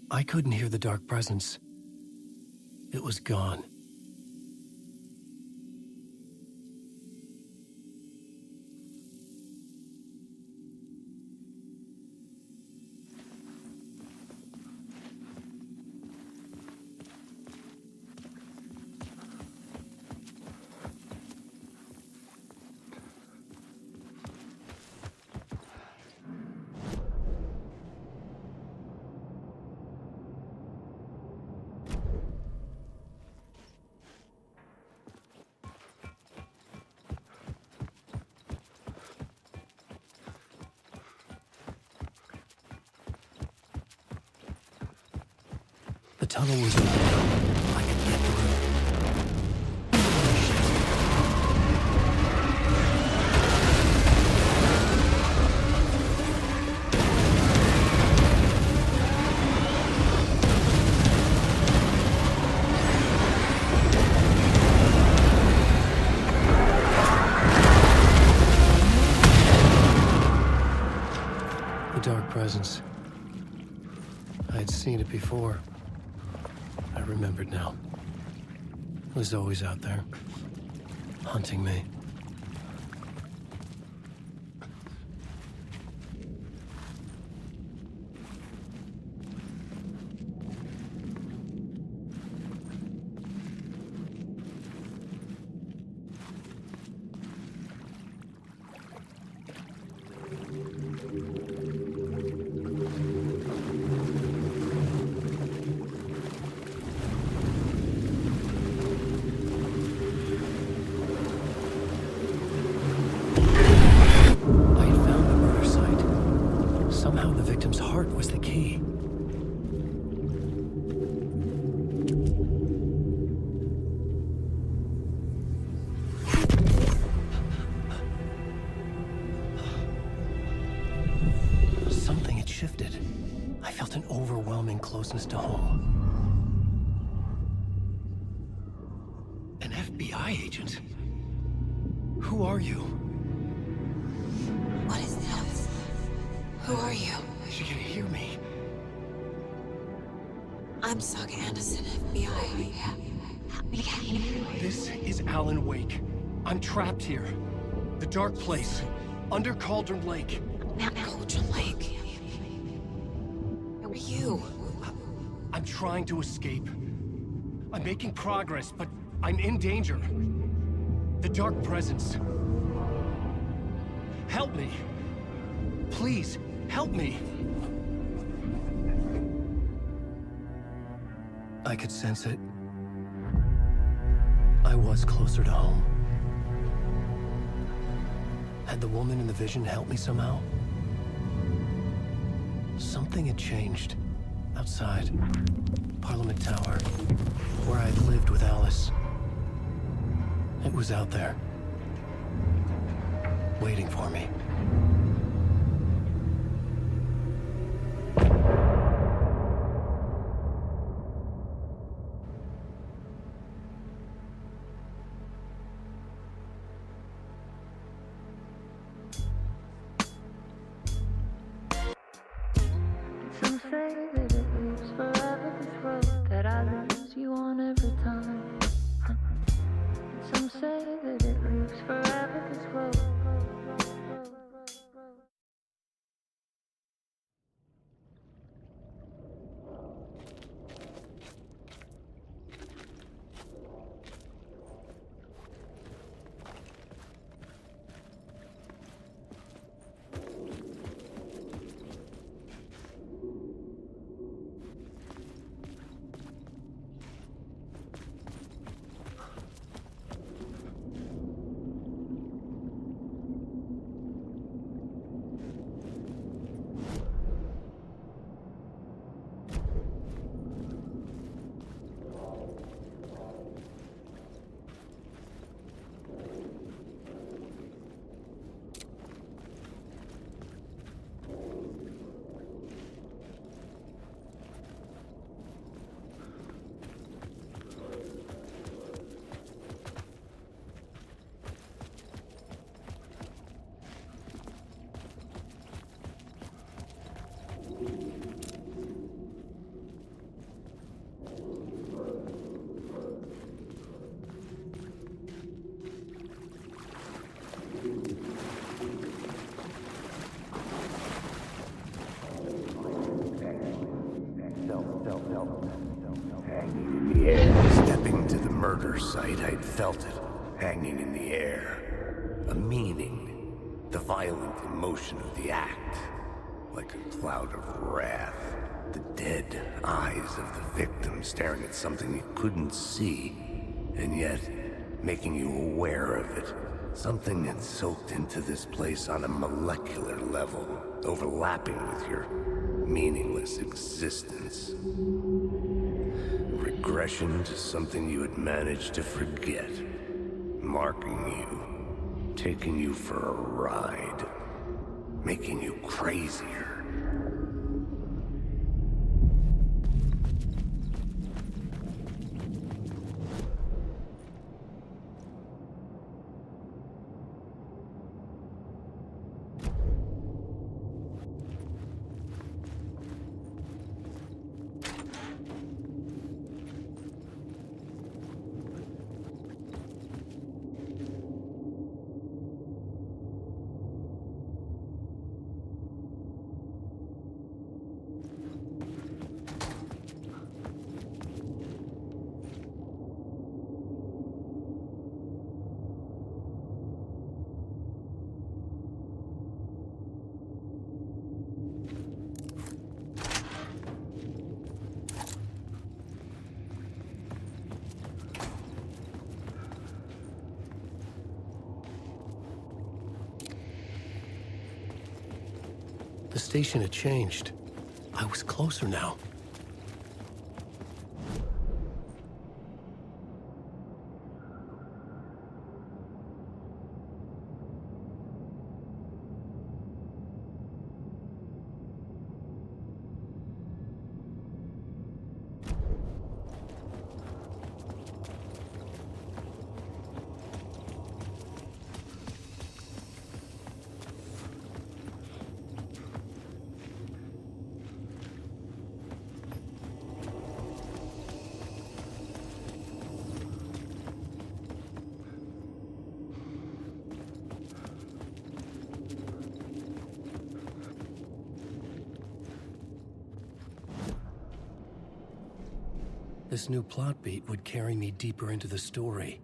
I couldn't hear the dark presence. It was gone. The tunnel was open now. I could get through. The dark presence. I had seen it before. I remembered now. It was always out there, hunting me. Somehow the victim's heart was the key. Something had shifted. I felt an overwhelming closeness to home. An FBI agent? Who are you? What is this? Who are you? She can hear me. I'm Saga Anderson, FBI. This is Alan Wake. I'm trapped here. The dark place. Under Cauldron Lake. Cauldron Lake. Who are you? I'm trying to escape. I'm making progress, but I'm in danger. The dark presence. Help me. Please, help me. I could sense it. I was closer to home. Had the woman in the vision helped me somehow? Something had changed. Outside. Parliament Tower. Where I'd lived with Alice. It was out there. Waiting for me. Some say that it lives forever, this road that I lose you on every time. Some say that it lives forever, this road. murder site, I'd felt it, hanging in the air. A meaning, the violent emotion of the act, like a cloud of wrath. The dead eyes of the victim staring at something you couldn't see, and yet making you aware of it. Something had soaked into this place on a molecular level, overlapping with your meaningless existence. Regression to something you had managed to forget, marking you, taking you for a ride, making you crazier. The station had changed. I was closer now. This new plot beat would carry me deeper into the story.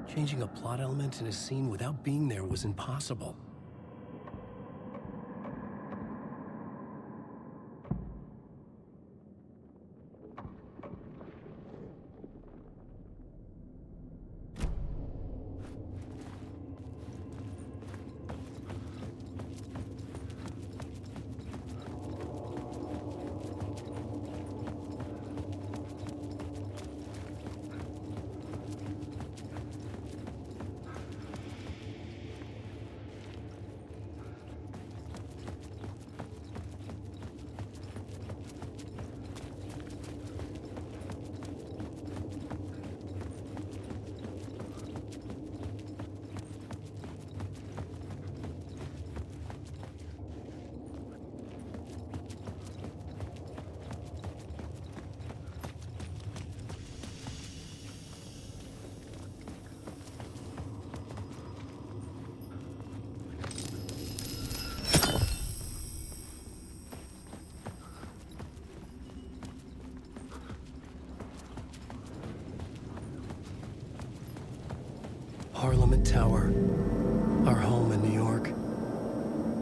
Changing a plot element in a scene without being there was impossible. Parliament Tower, our home in New York.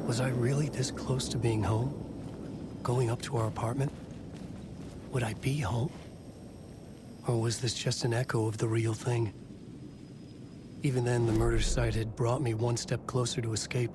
Was I really this close to being home? Going up to our apartment? Would I be home? Or was this just an echo of the real thing? Even then, the murder site had brought me one step closer to escape.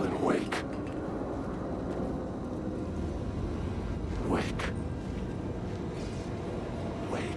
Alan, wake. Wake. Wake.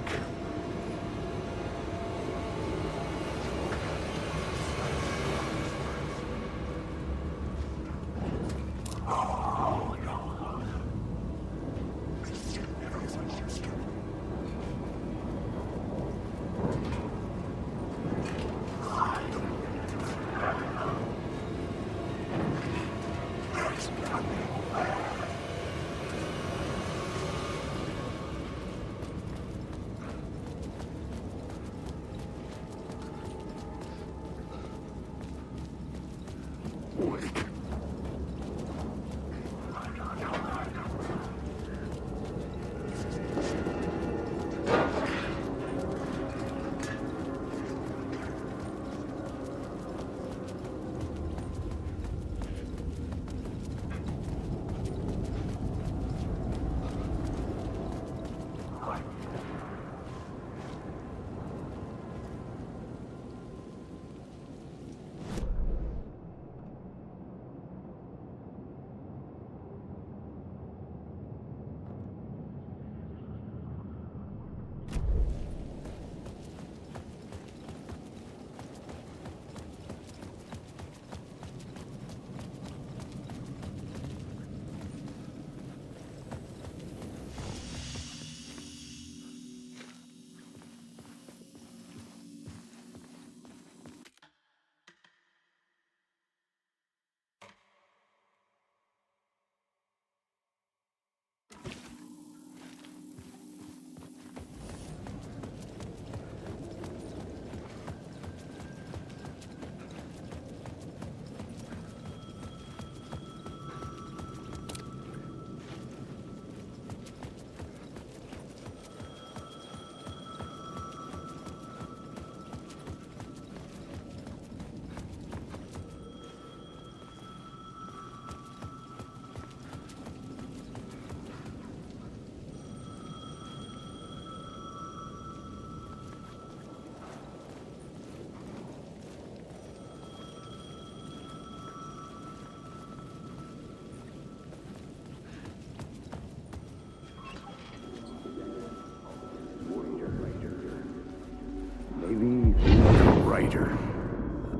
Maybe he was a writer.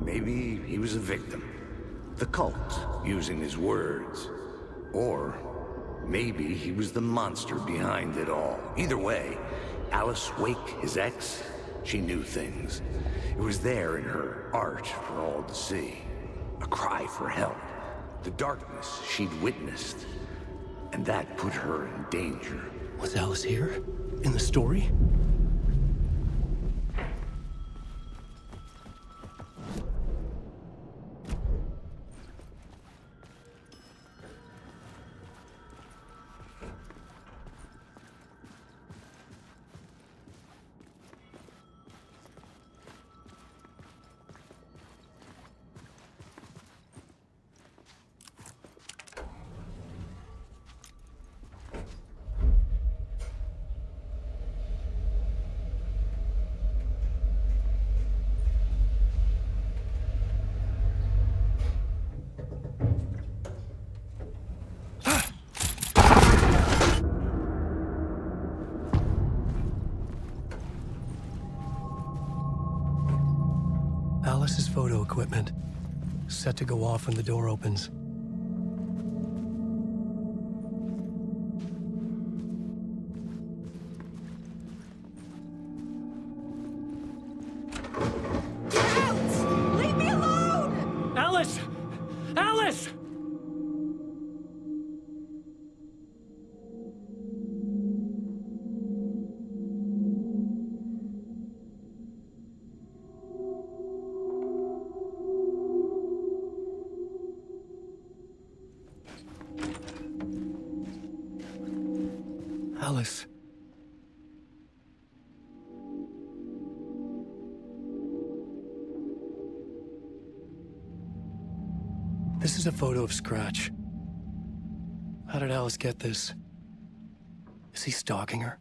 Maybe he was a victim. The cult, using his words. Or maybe he was the monster behind it all. Either way, Alice Wake, his ex, she knew things. It was there in her art for all to see. A cry for help. The darkness she'd witnessed. And that put her in danger. Was Alice here? In the story? Alice's photo equipment, set to go off when the door opens. Get out! Leave me alone! Alice! Alice! Alice. This is a photo of Scratch. How did Alice get this? Is he stalking her?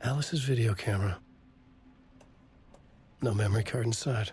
Alice's video camera. No memory card inside.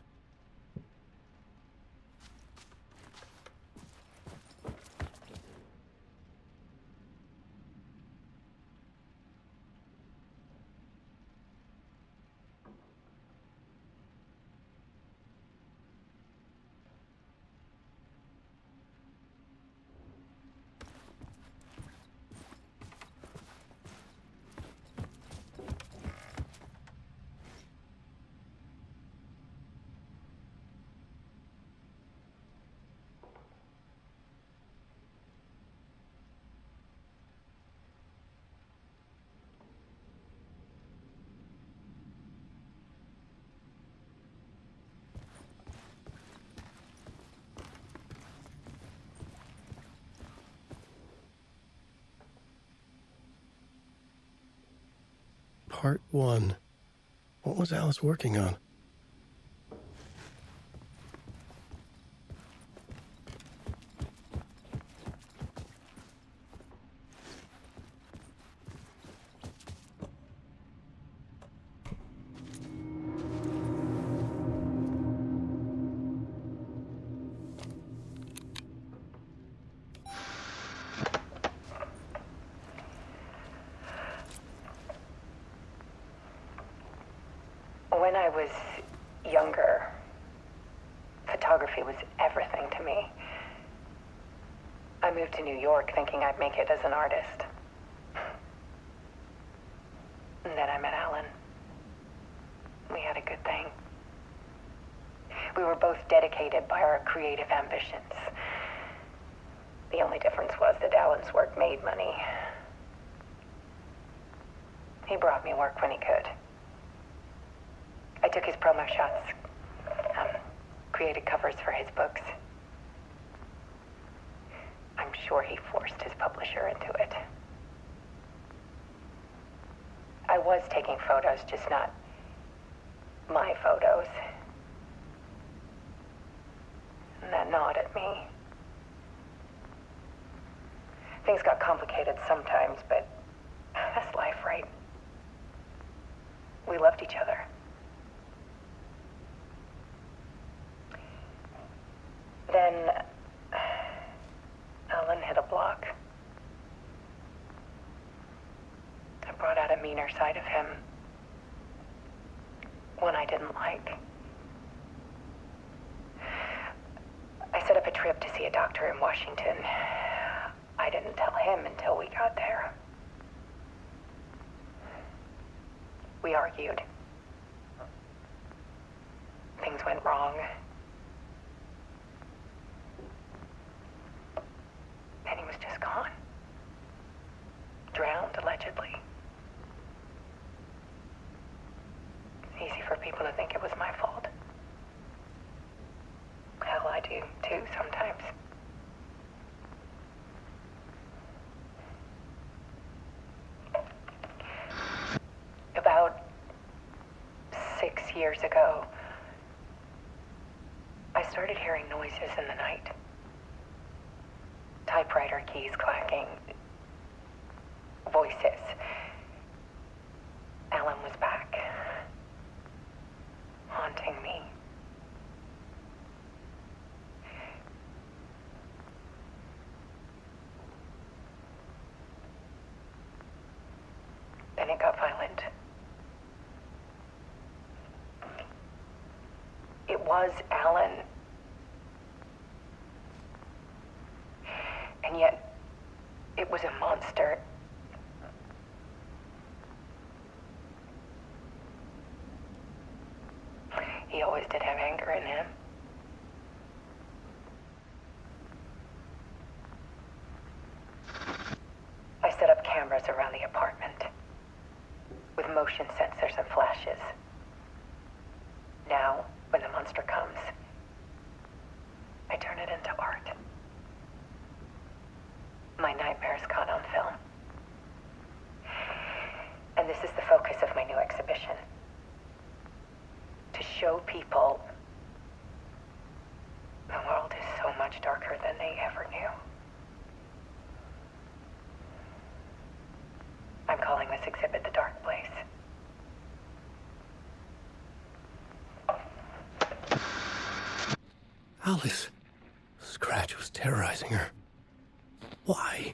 Part 1. What was Alice working on? When I was younger, photography was everything to me. I moved to New York thinking I'd make it as an artist. And then I met Alan. We had a good thing. We were both dedicated by our creative ambitions. The only difference was that Alan's work made money. He brought me work when he could. I took his promo shots, created covers for his books. I'm sure he forced his publisher into it. I was taking photos, just not my photos. And that gnawed at me. Things got complicated sometimes, but that's life, right? We loved each other. Then Alan hit a block. I brought out a meaner side of him. One I didn't like. I set up a trip to see a doctor in Washington. I didn't tell him until we got there. We argued. Things went wrong. And he was just gone. Drowned, allegedly. Easy for people to think it was my fault. Hell, I do too sometimes. About 6 years ago, I started hearing noises in the night. Typewriter keys clacking. Voices. Alan was back. Haunting me. Then it got violent. It was Alan. And yet, it was a monster. He always did have anger in him. I set up cameras around the apartment with motion sensors and flashes. Now, when the monster comes, I turn it into art. My nightmares caught on film. And this is the focus of my new exhibition. To show people the world is so much darker than they ever knew. I'm calling this exhibit The Dark Place. Alice. Scratch was terrorizing her. Why?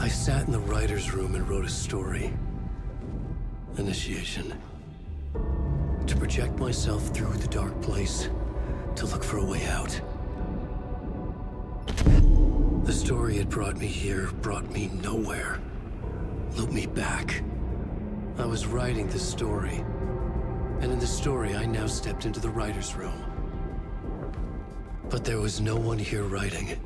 I sat in the writer's room and wrote a story. Initiation. To project myself through the dark place, to look for a way out. The story had brought me here, brought me nowhere. Looped me back. I was writing the story. And in the story, I now stepped into the writer's room. But there was no one here writing.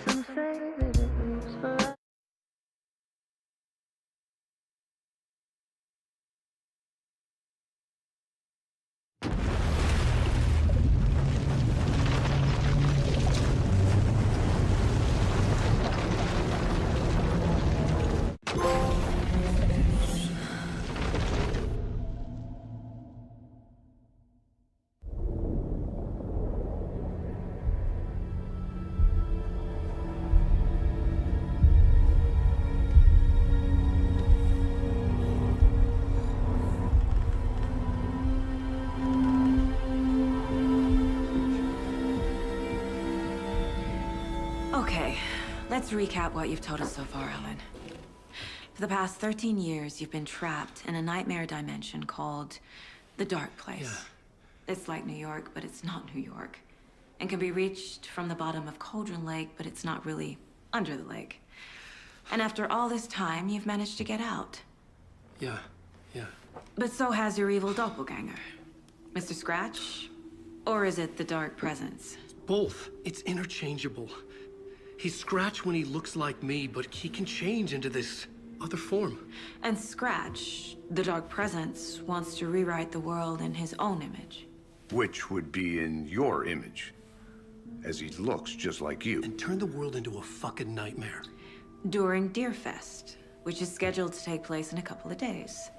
Some say that it lives forever. Okay, let's recap what you've told us so far, Alan. For the past 13 years, you've been trapped in a nightmare dimension called the Dark Place. Yeah. It's like New York, but it's not New York. And can be reached from the bottom of Cauldron Lake, but it's not really under the lake. And after all this time, you've managed to get out. Yeah. But so has your evil doppelganger. Mr. Scratch? Or is it the Dark Presence? Both. It's interchangeable. He's Scratch when he looks like me, but he can change into this other form. And Scratch, the Dark Presence, wants to rewrite the world in his own image. Which would be in your image, as he looks just like you. And turn the world into a fucking nightmare. During Deerfest, which is scheduled to take place in a couple of days.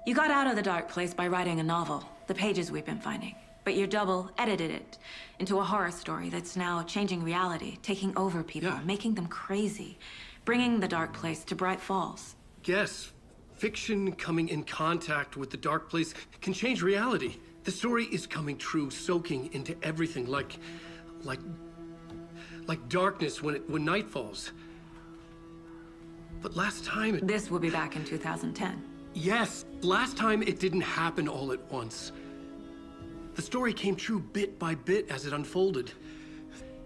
You got out of the Dark Place by writing a novel, the pages we've been finding. But your double edited it into a horror story that's now changing reality, taking over people, Yeah. making them crazy, bringing the Dark Place to Bright Falls. Yes, fiction coming in contact with the dark place can change reality. The story is coming true, soaking into everything like darkness when night falls. But last time This will be back in 2010. Yes, last time it didn't happen all at once. The story came true bit by bit as it unfolded.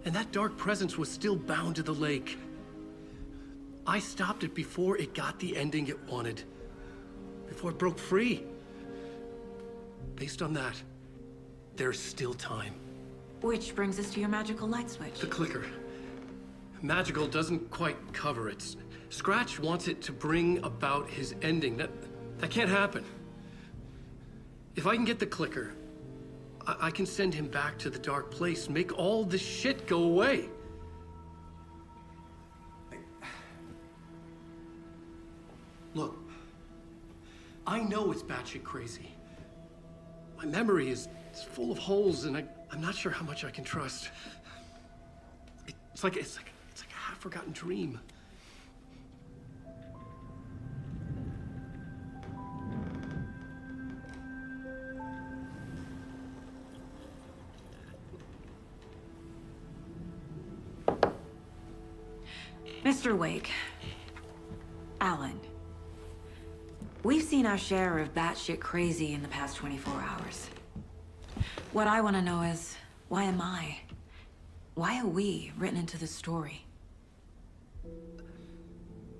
And that dark presence was still bound to the lake. I stopped it before it got the ending it wanted. Before it broke free. Based on that, there's still time. Which brings us to your magical light switch. The clicker. Magical doesn't quite cover it. Scratch wants it to bring about his ending. That can't happen. If I can get the clicker, I can send him back to the dark place, make all this shit go away. Look, I know it's batshit crazy. My memory is full of holes, and I'm not sure how much I can trust. It's like a half-forgotten dream. Mr. Wake. Alan. We've seen our share of batshit crazy in the past 24 hours. What I want to know is, why am I? Why are we written into the story?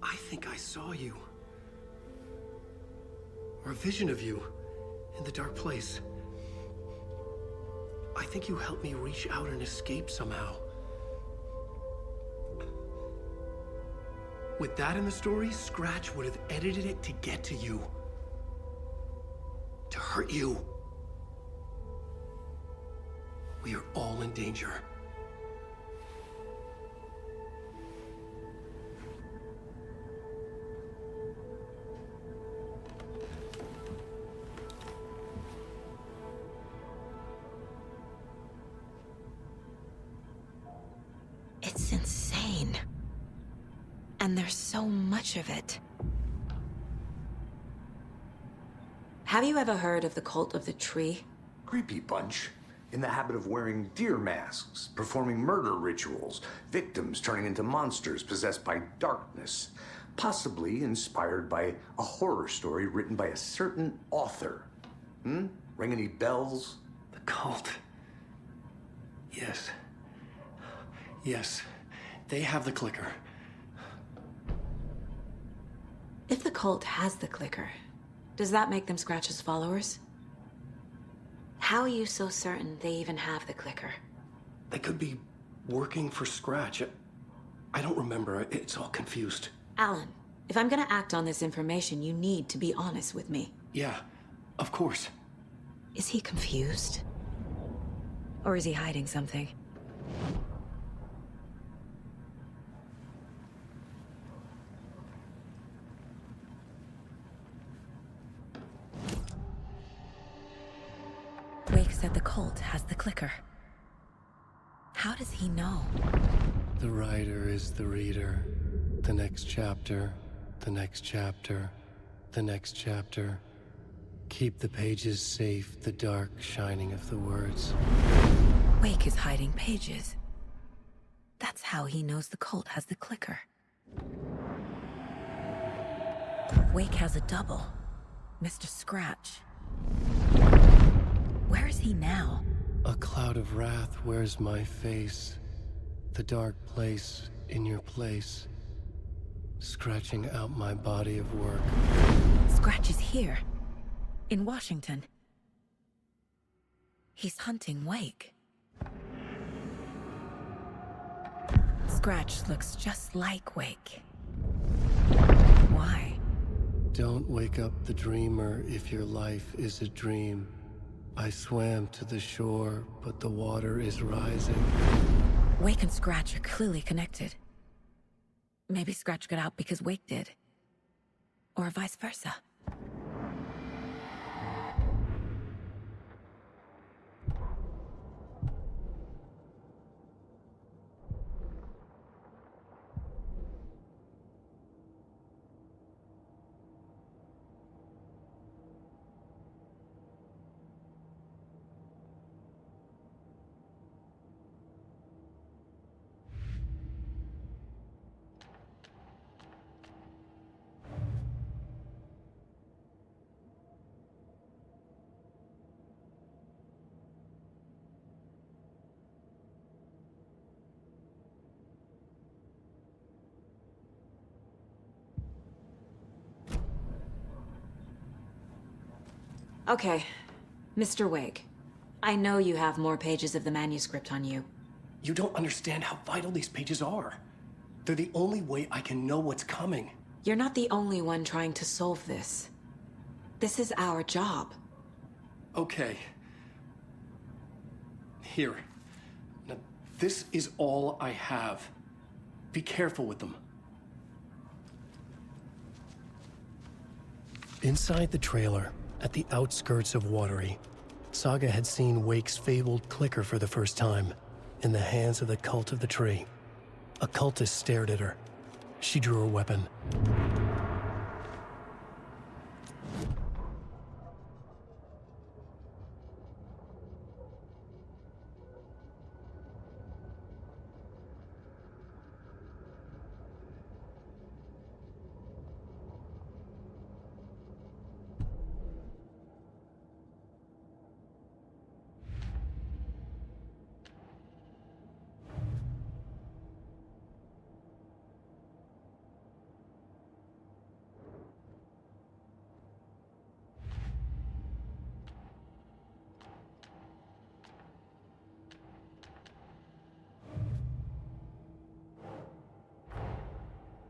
I think I saw you. Or a vision of you. In the dark place. I think you helped me reach out and escape somehow. With that in the story, Scratch would have edited it to get to you. To hurt you. We are all in danger. It's insane. And there's so much of it. Have you ever heard of the cult of the tree? Creepy bunch. In the habit of wearing deer masks, performing murder rituals, victims turning into monsters possessed by darkness, possibly inspired by a horror story written by a certain author. Ring any bells? The cult. Yes. Yes. They have the clicker. If the cult has the clicker, does that make them Scratch's followers? How are you so certain they even have the clicker? They could be working for Scratch. I don't remember. It's all confused. Alan, if I'm gonna act on this information, you need to be honest with me. Yeah, of course. Is he confused? Or is he hiding something? Wake said the cult has the clicker. How does he know? The writer is the reader. The next chapter, the next chapter, the next chapter. Keep the pages safe, the dark shining of the words. Wake is hiding pages. That's how he knows the cult has the clicker. Wake has a double. Mr. Scratch. Where is he now? A cloud of wrath wears my face. The dark place in your place. Scratching out my body of work. Scratch is here. In Washington. He's hunting Wake. Scratch looks just like Wake. Why? Don't wake up the dreamer if your life is a dream. I swam to the shore, but the water is rising. Wake and Scratch are clearly connected. Maybe Scratch got out because Wake did. Or vice versa. Okay, Mr. Wake. I know you have more pages of the manuscript on you. You don't understand how vital these pages are. They're the only way I can know what's coming. You're not the only one trying to solve this. This is our job. Okay. Here. Now, this is all I have. Be careful with them. Inside the trailer, at the outskirts of Watery, Saga had seen Wake's fabled clicker for the first time, in the hands of the Cult of the Tree. A cultist stared at her. She drew her weapon.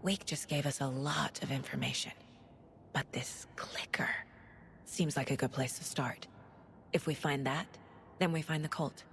Wake just gave us a lot of information. But this clicker seems like a good place to start. If we find that, then we find the cult.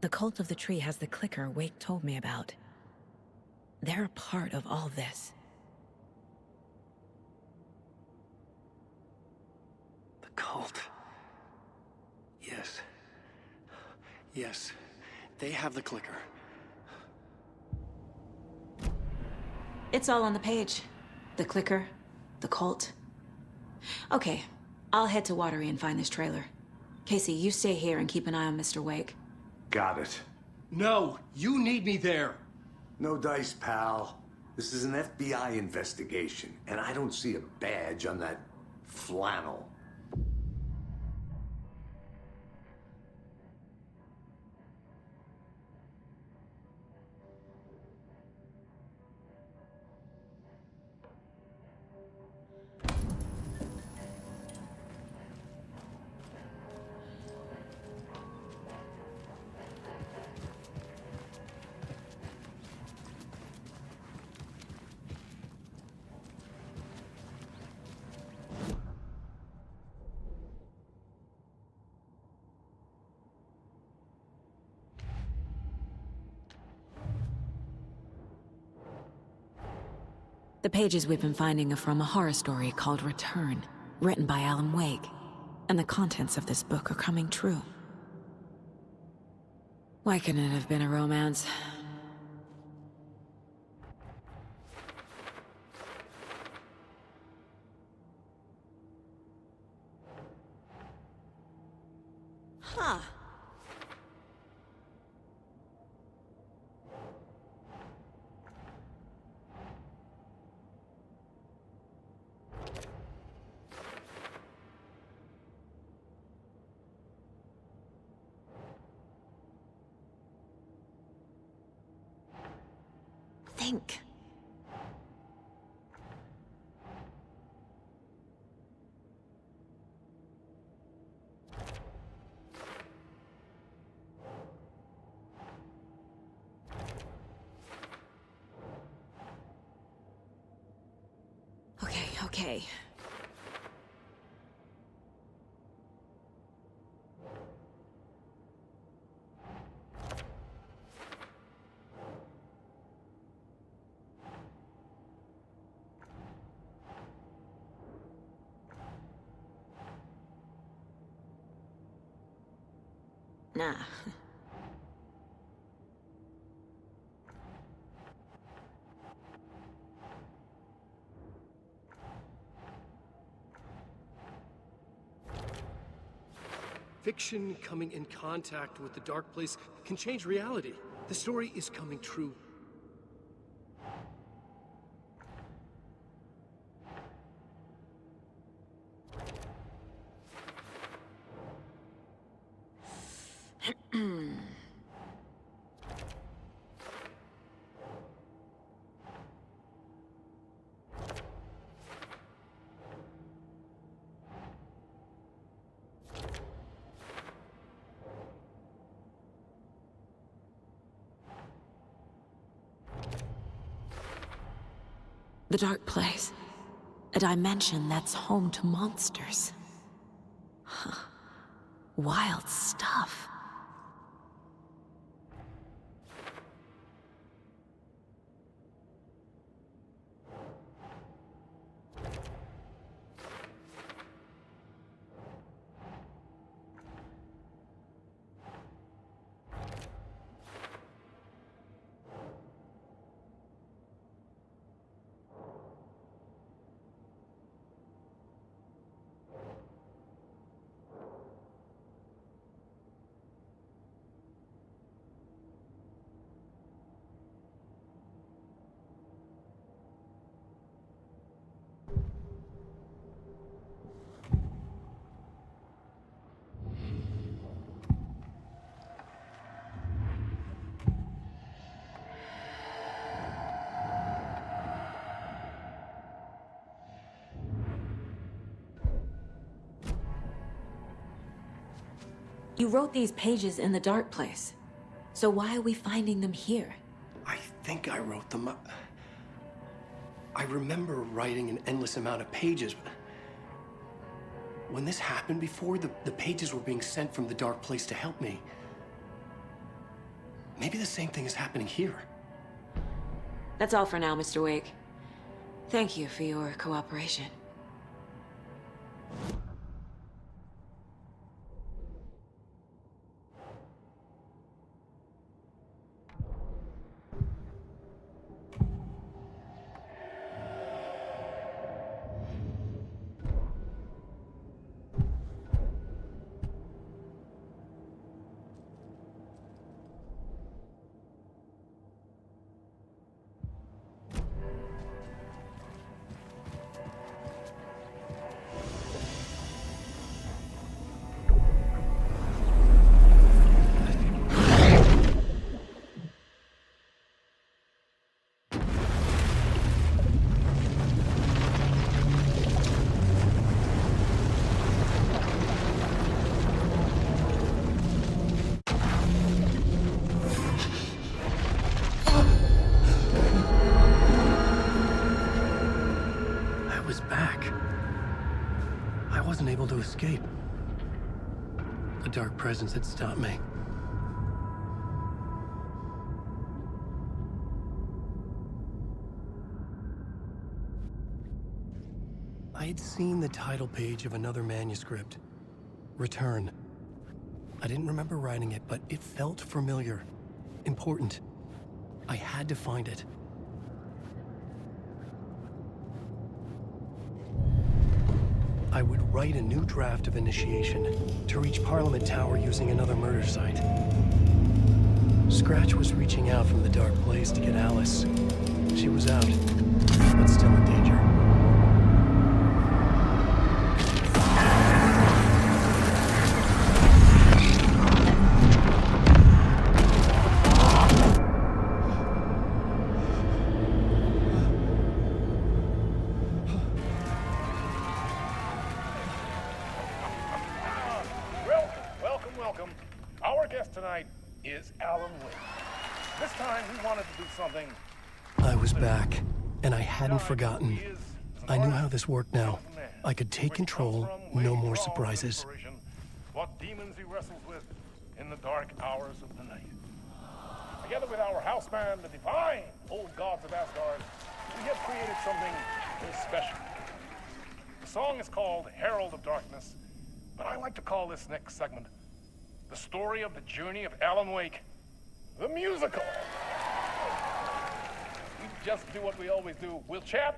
The cult of the tree has the clicker Wake told me about. They're a part of all this. The cult. Yes. Yes. They have the clicker. It's all on the page. The clicker, the cult. Okay, I'll head to Watery and find this trailer. Casey, you stay here and keep an eye on Mr. Wake. Got it. No! You need me there! No dice, pal. This is an FBI investigation, and I don't see a badge on that flannel. The pages we've been finding are from a horror story called Return, written by Alan Wake. And the contents of this book are coming true. Why couldn't it have been a romance? Huh. Think. Okay. Nah. Fiction coming in contact with the dark place can change reality. The story is coming true. The dark place. A dimension that's home to monsters. Huh. Wild stuff. You wrote these pages in the dark place. So why are we finding them here? I think I wrote them. I remember writing an endless amount of pages. When this happened before, the pages were being sent from the dark place to help me. Maybe the same thing is happening here. That's all for now, Mr. Wake. Thank you for your cooperation. Able to escape. The dark presence had stopped me. I had seen the title page of another manuscript, Return. I didn't remember writing it, but it felt familiar, important. I had to find it. I would write a new draft of initiation to reach Parliament Tower using another murder site. Scratch was reaching out from the dark place to get Alice. She was out, but still in danger. Welcome. Our guest tonight is Alan Wake. This time he wanted to do something. I was back, and I hadn't forgotten. I knew how this worked now. I could take control, no more surprises. What demons he wrestles with in the dark hours of the night. Together with our house band, the divine old gods of Asgard, we have created something very special. The song is called Herald of Darkness, but I like to call this next segment the story of the journey of Alan Wake, the musical. We just do what we always do. We'll chat,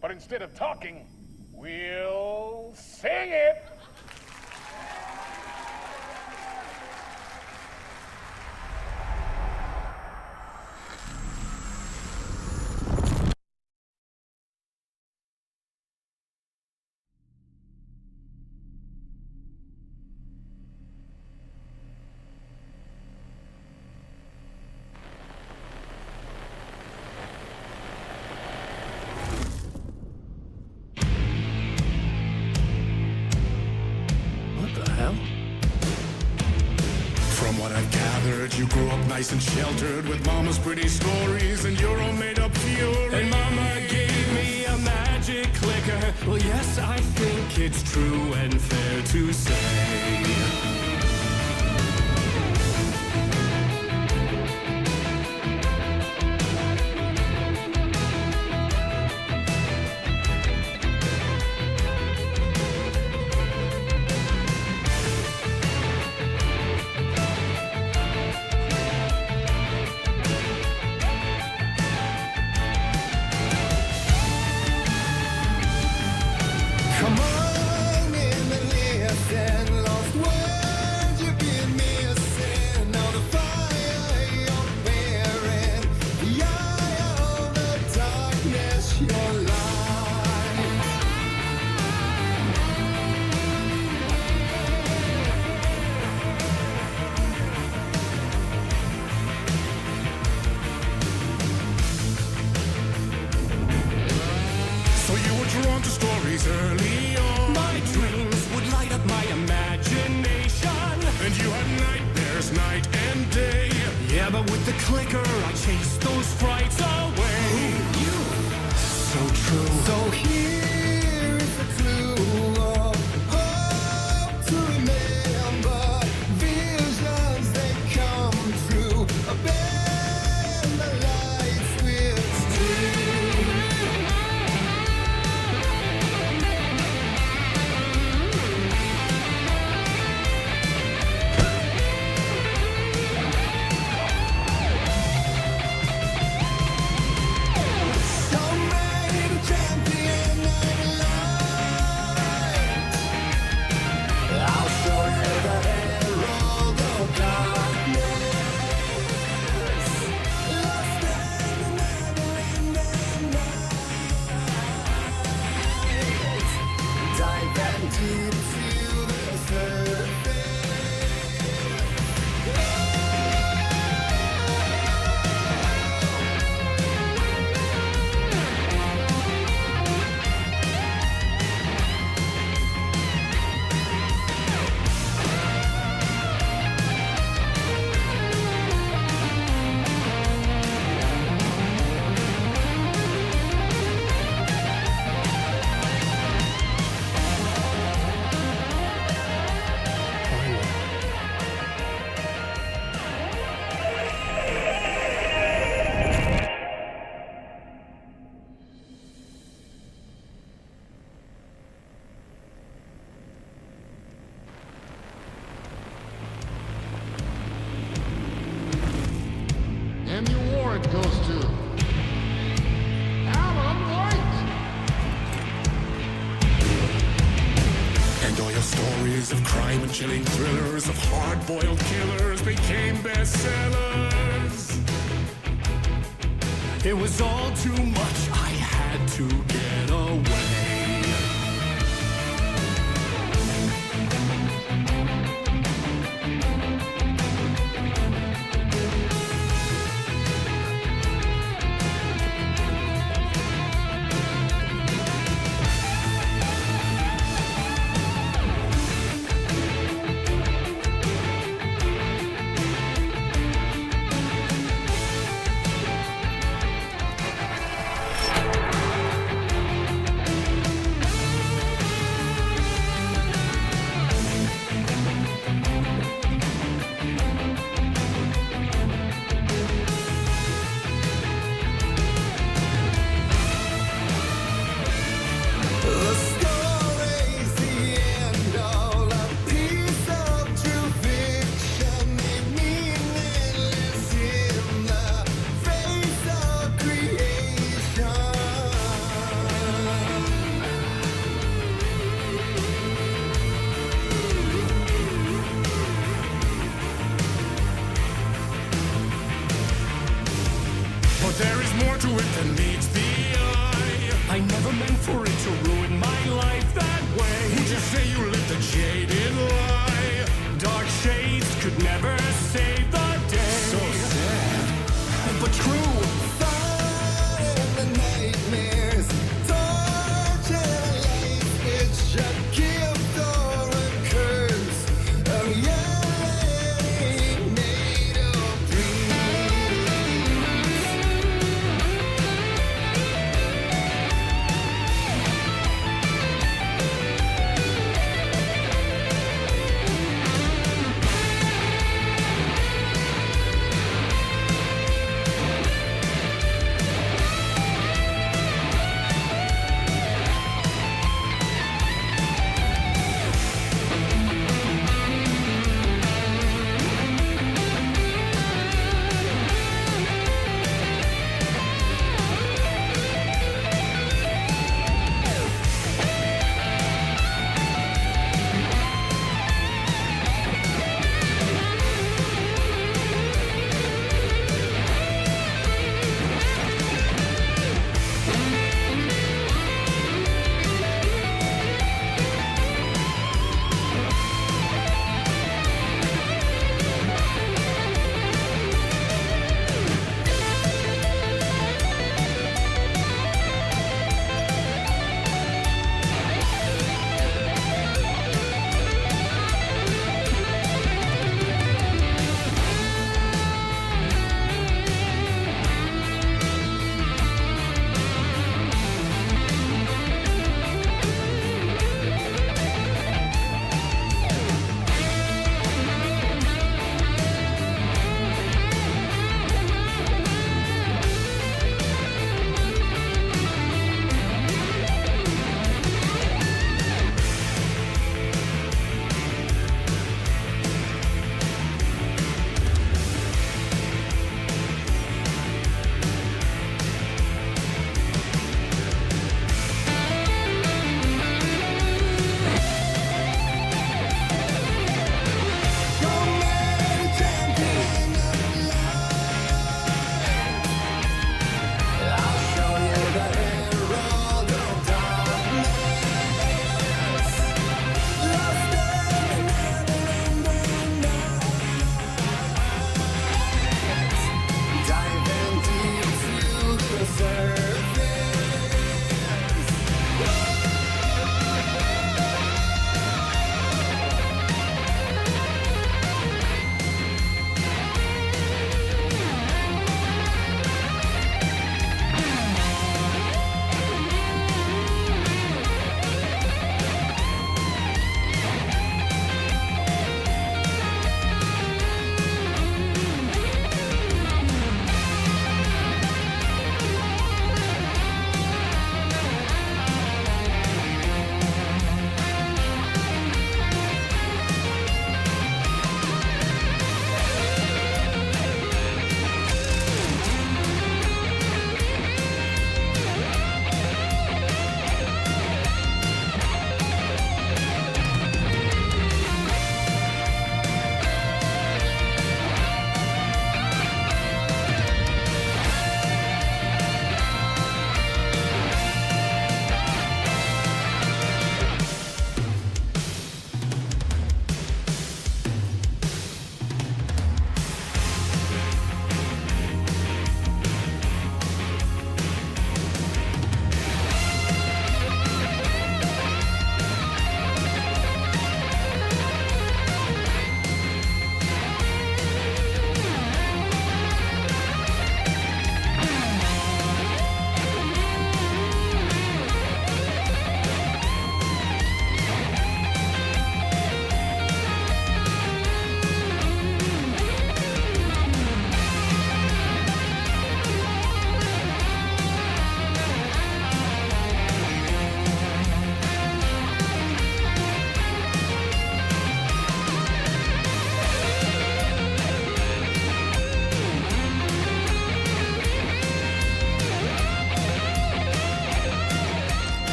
but instead of talking, we'll sing it. From what I've gathered, you grew up nice and sheltered with mama's pretty stories and your own made-up fury. And mama gave me a magic clicker. Well, yes, I think it's true and fair to say. Come on in and listen, lost words, you give me a sin. Now the fire you're bearing, the eye of the darkness, your light. So you were drawn to stories early on. My dreams would light up my imagination. And you Yeah, but with the clicker, I chased those frights away. You, so true. So here's a clue of hope to remember. Visions that come true. Bend the lights with And the award goes to Alan White. And all your stories of crime and chilling thrillers of hard-boiled killers became bestsellers. It was all too much, I had to get away. But there is more to it than meets the eye. I never meant for it to ruin my life that way. Would you say you lived a jaded lie? Dark shades could never save the day. So sad, but true. Fire in the nightmares, torture life, it's a gift or a curse. A reality made of dreams.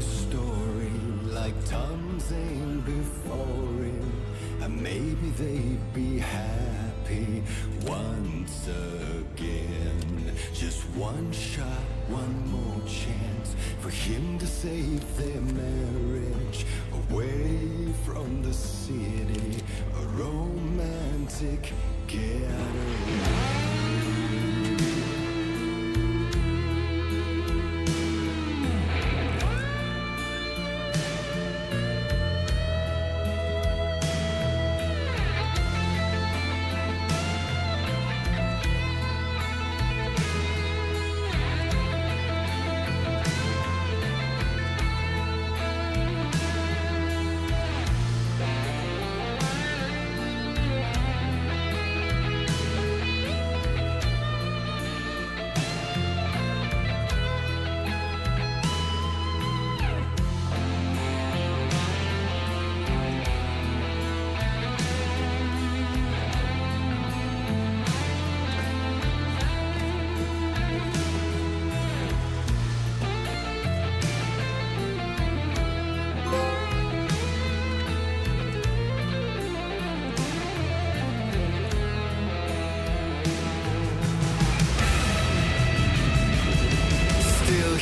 story like Tom's ain't before him, and maybe they'd be happy once again. Just one shot, one more chance for him to save their marriage away from the city, a romantic getaway.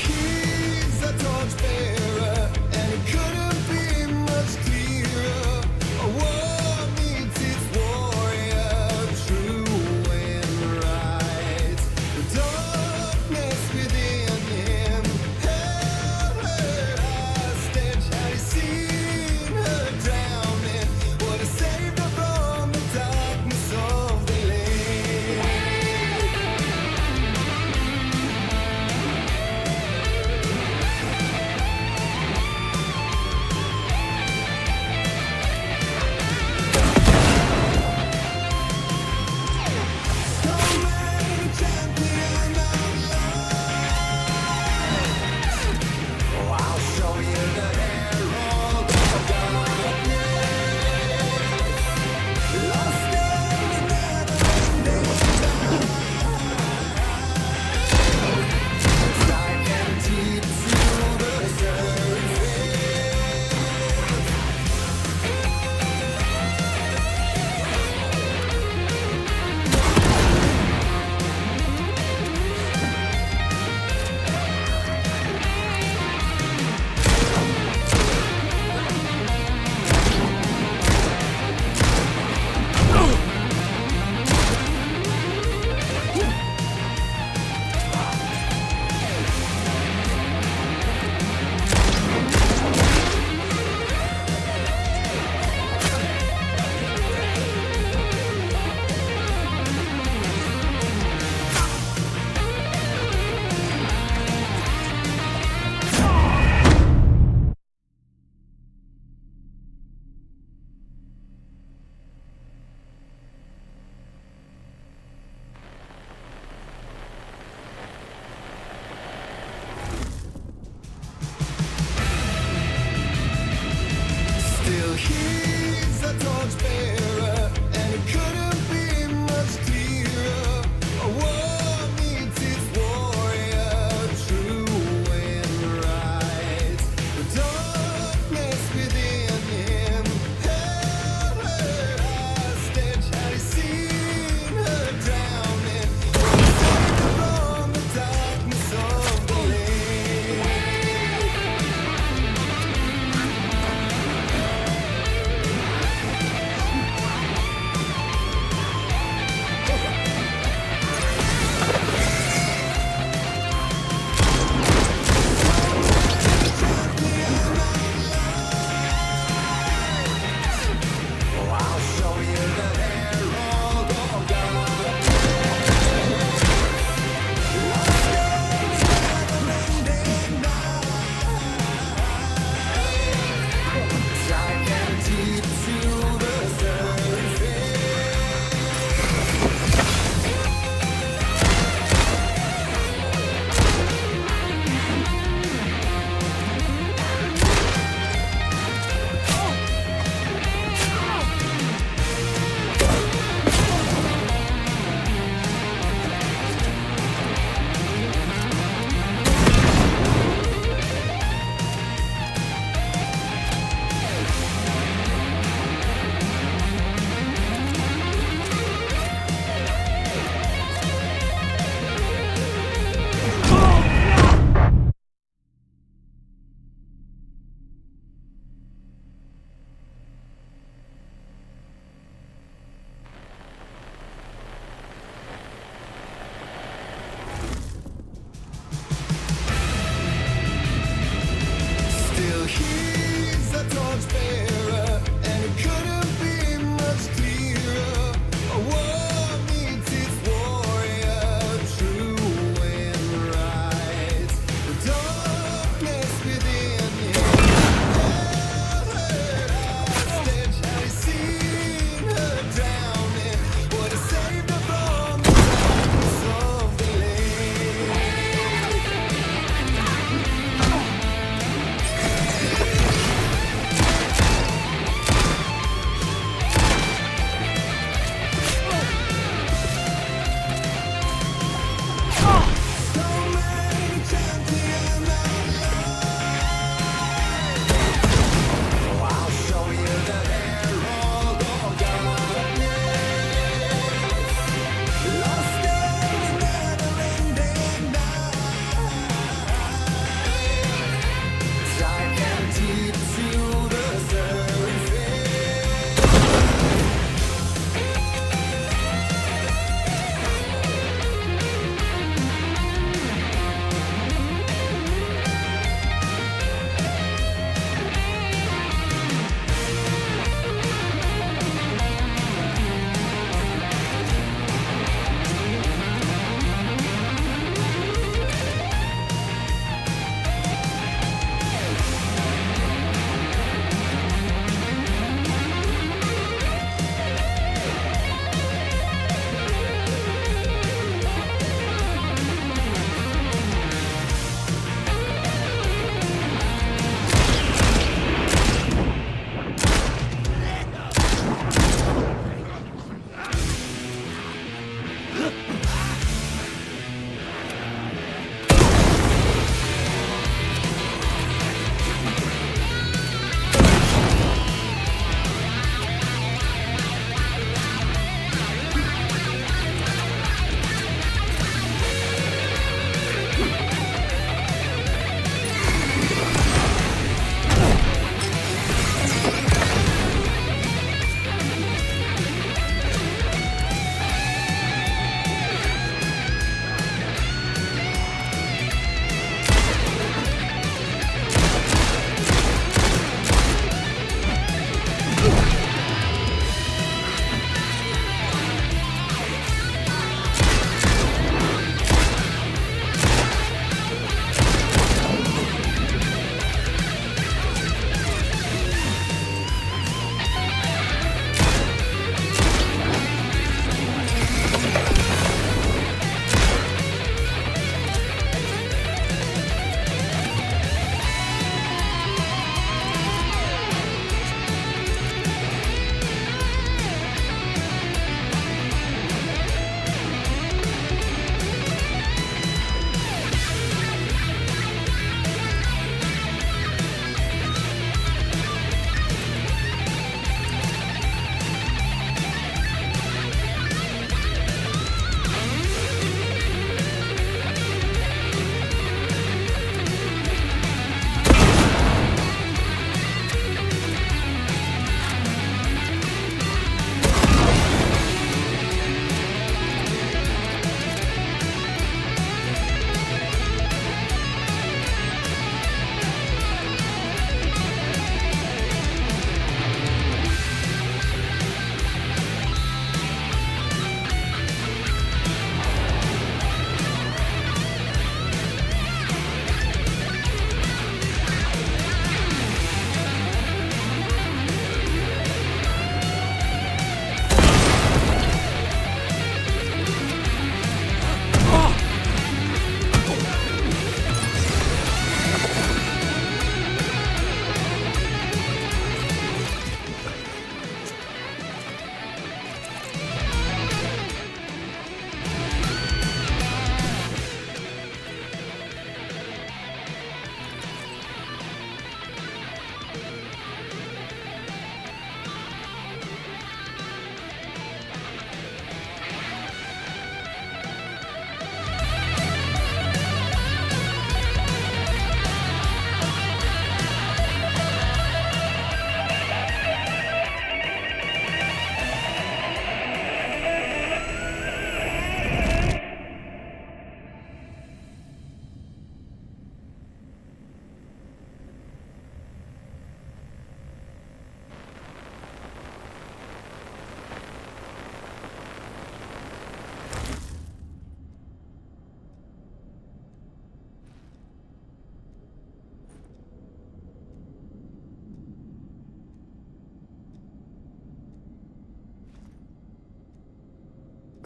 He's a torchbearer, and it couldn't be much clearer. A war needs its warrior, true and right. The darkness within him held her hostage. Had he seen her drowning, would have saved her from the darkness of the lake.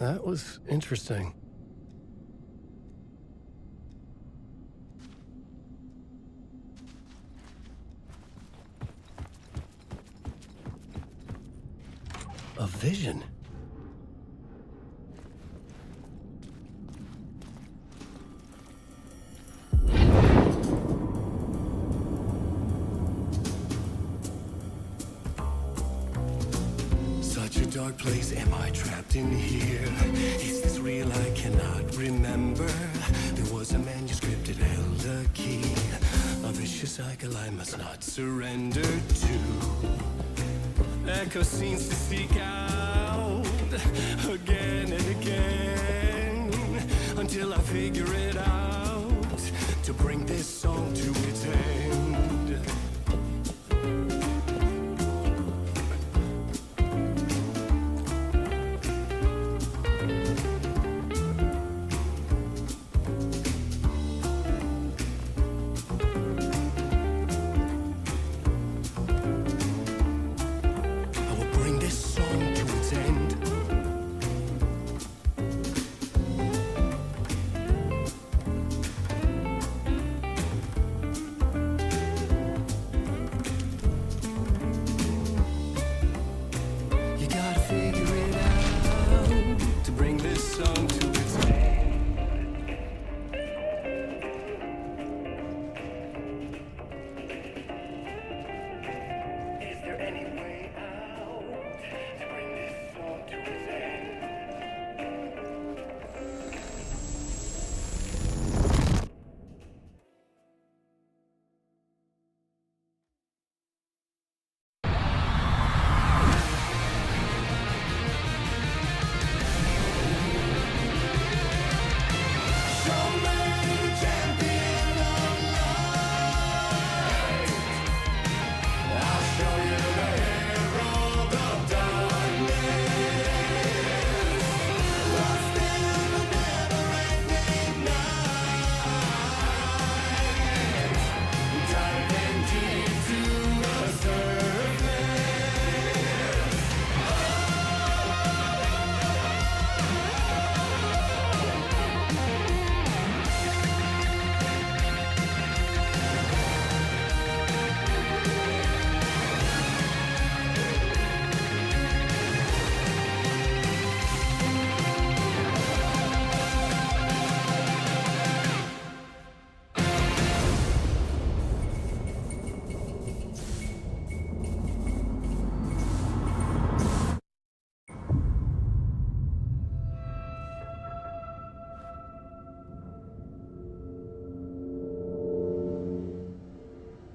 That was interesting. A vision. Such a dark place, am I trapped in here? Is this real? I cannot remember. There was a manuscript, it held a key. A vicious cycle I must not surrender to. Echo scenes to seek out again and again until I figure it out to bring this song to its end.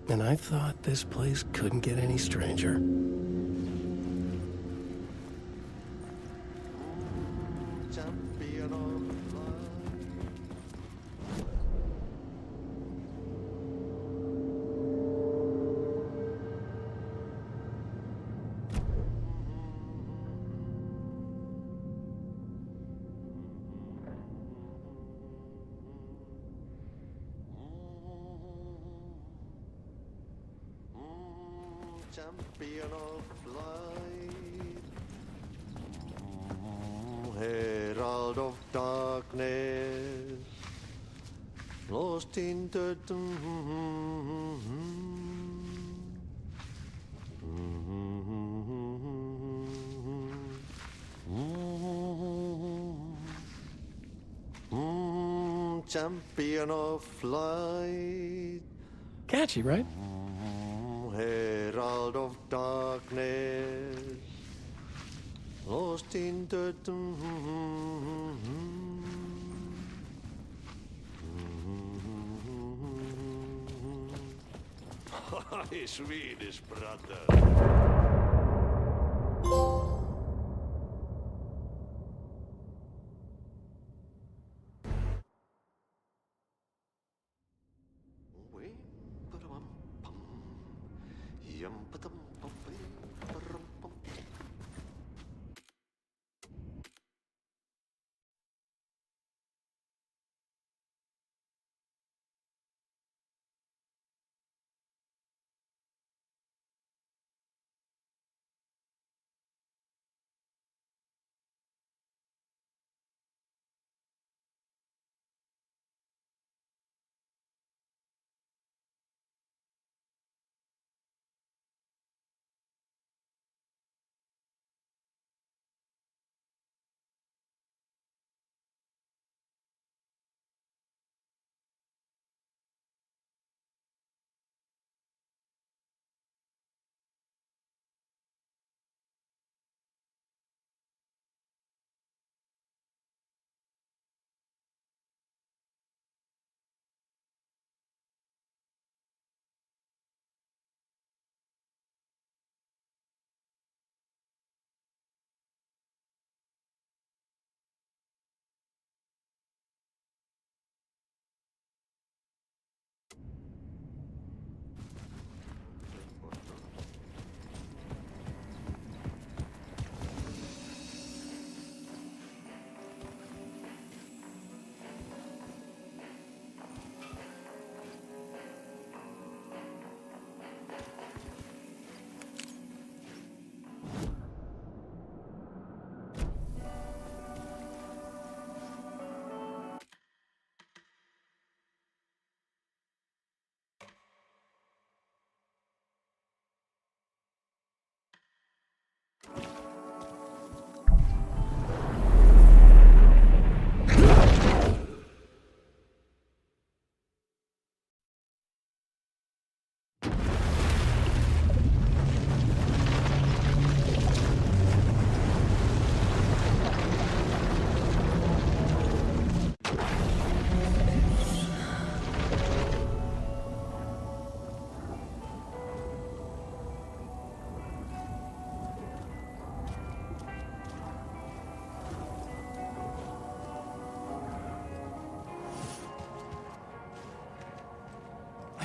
And I thought this place couldn't get any stranger. Champion of life. Champion of light, herald of darkness, lost in the champion of light. Catchy, right? Herald of darkness, lost in the Swedish brother.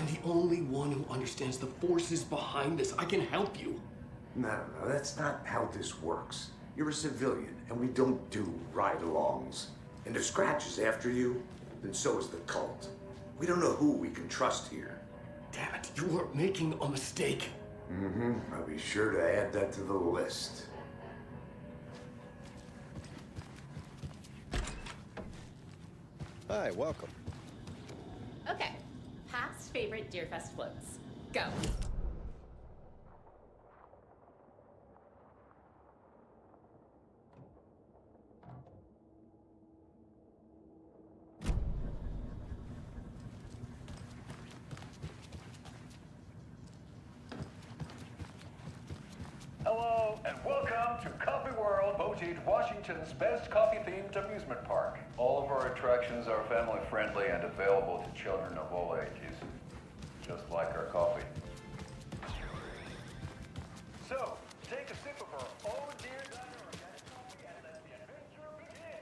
I'm the only one who understands the forces behind this. I can help you. No, that's not how this works. You're a civilian, and we don't do ride-alongs. And if Scratch is after you, then so is the cult. We don't know who we can trust here. Damn it, you are making a mistake. I'll be sure to add that to the list. Hi, welcome. Okay, past favorite Deerfest floats. Go. Hello, and welcome to Coffee World, voted Washington's best coffee-themed amusement park. All of our attractions are family-friendly and available to children of all ages, just like our coffee. So, take a sip of our own dear diner organic coffee and let the adventure begin.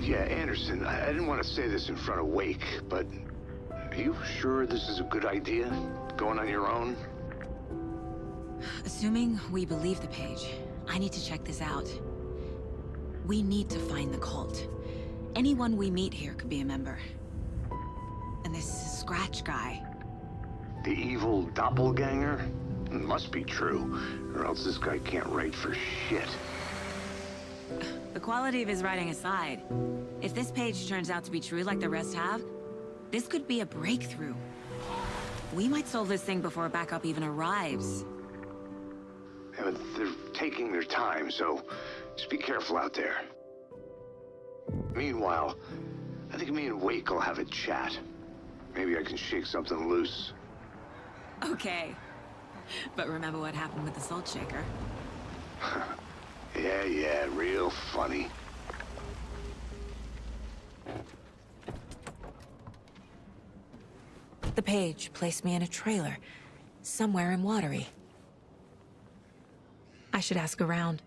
Yeah, Anderson, I didn't want to say this in front of Wake, but are you sure this is a good idea? Going on your own? Assuming we believe the page, I need to check this out. We need to find the cult. Anyone we meet here could be a member. And this Scratch guy. The evil doppelganger? Must be true, or else this guy can't write for shit. The quality of his writing aside, if this page turns out to be true like the rest have, this could be a breakthrough. We might solve this thing before backup even arrives. Yeah, but they're taking their time, so just be careful out there. Meanwhile, I think me and Wake will have a chat. Maybe I can shake something loose. Okay. But remember what happened with the salt shaker? Yeah, real funny. The page placed me in a trailer, somewhere in Watery. I should ask around.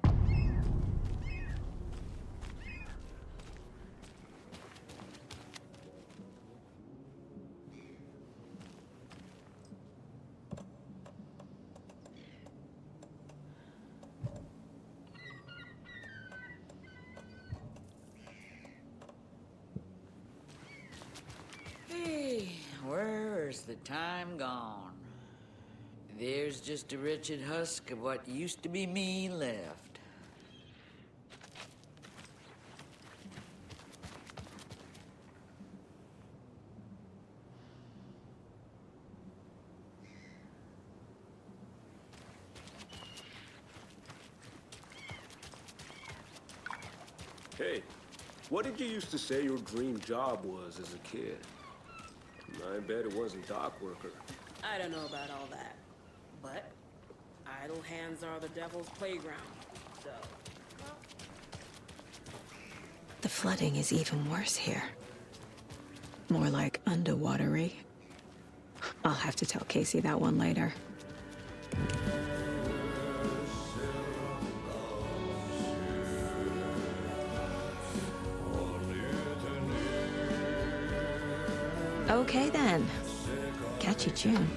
Hey, where's the time gone? There's just a wretched husk of what used to be me left. Hey, what did you used to say your dream job was as a kid? I bet it wasn't dock worker. I don't know about all that, but idle hands are the devil's playground, so... The flooding is even worse here. More like underwatery. I'll have to tell Casey that one later. Okay then. Catchy tune.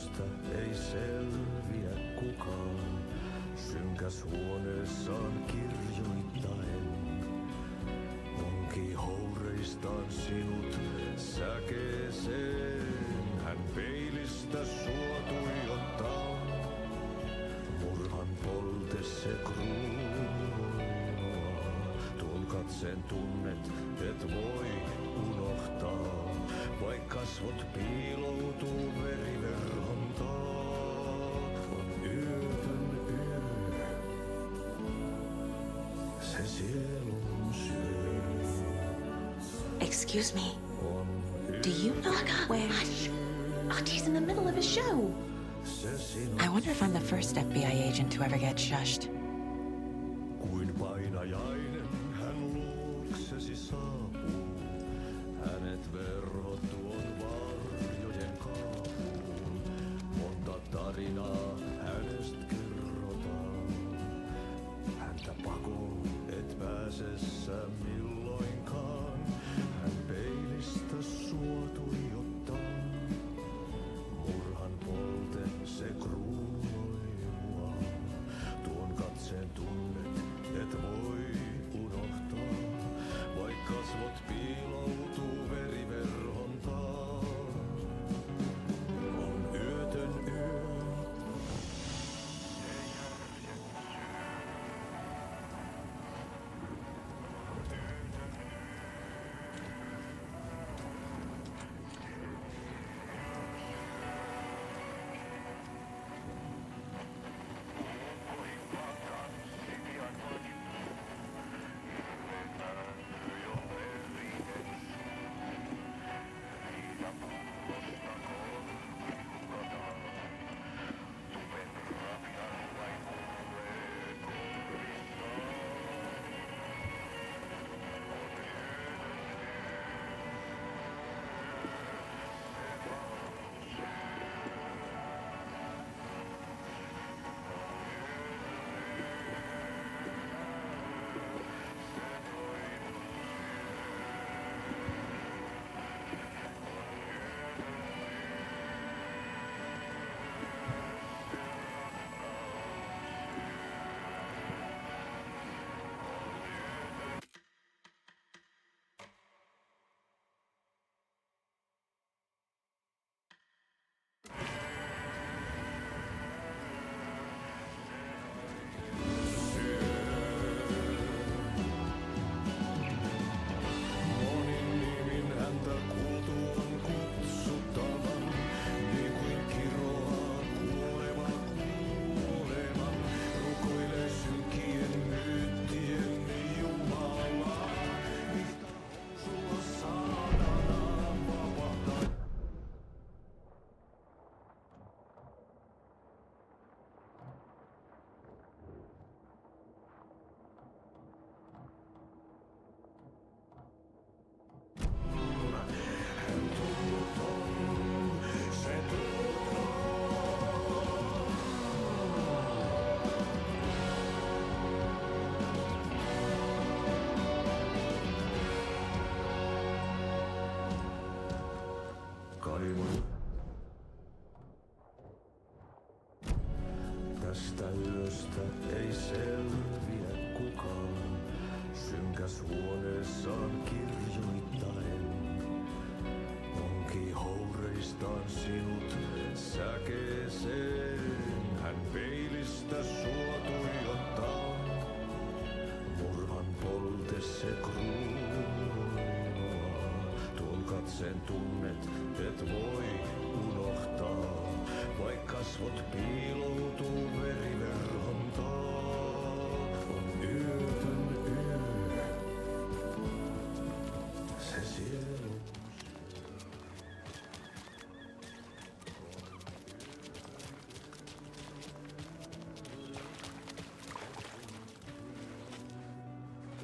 yöstä ei selviä kukaan. Synkäs huoneessaan kirjoittaen. Onki houreistaan sinut säkeeseen. Hän peilistä sua tuijottaa. Murhan polte se kruunua. Tuon katseen tunnet, et voi unohtaa. Vaik kasvot piiloutuu veriverhon taa. On yötön yö. Se sielun syö. Excuse me. Do you know where... Hush! Artie's in the middle of a show. I wonder if I'm the first FBI agent to ever get shushed. Kuin painajainen hän luoksesi saapuu. Hänet verhot tuon varjojen kaapuun. Monta tarinaa hänestä kerrotaan. Häntä pakoon et pääse sä milloinkaan. Hän peilistä sua tuijottaa. Murhan polte se kruunoi mua. Tuon katseen tunnet et voi unohtaa. Vaik kasvot piiloutuu veriverhon taa. On yötön yö. Tästä yöstä ei selviä kukaan. Synkäs huoneessaan kirjoittaen. Onki houreistaan sinut säkeeseen. Hän peilistä sua tuijottaa. Murhan polte se kruunua. Tuon katseen tunnet et voi unohtaa. Vaik kasvot piiloutuu veriverhon taa. On yötön yö. Se sielu.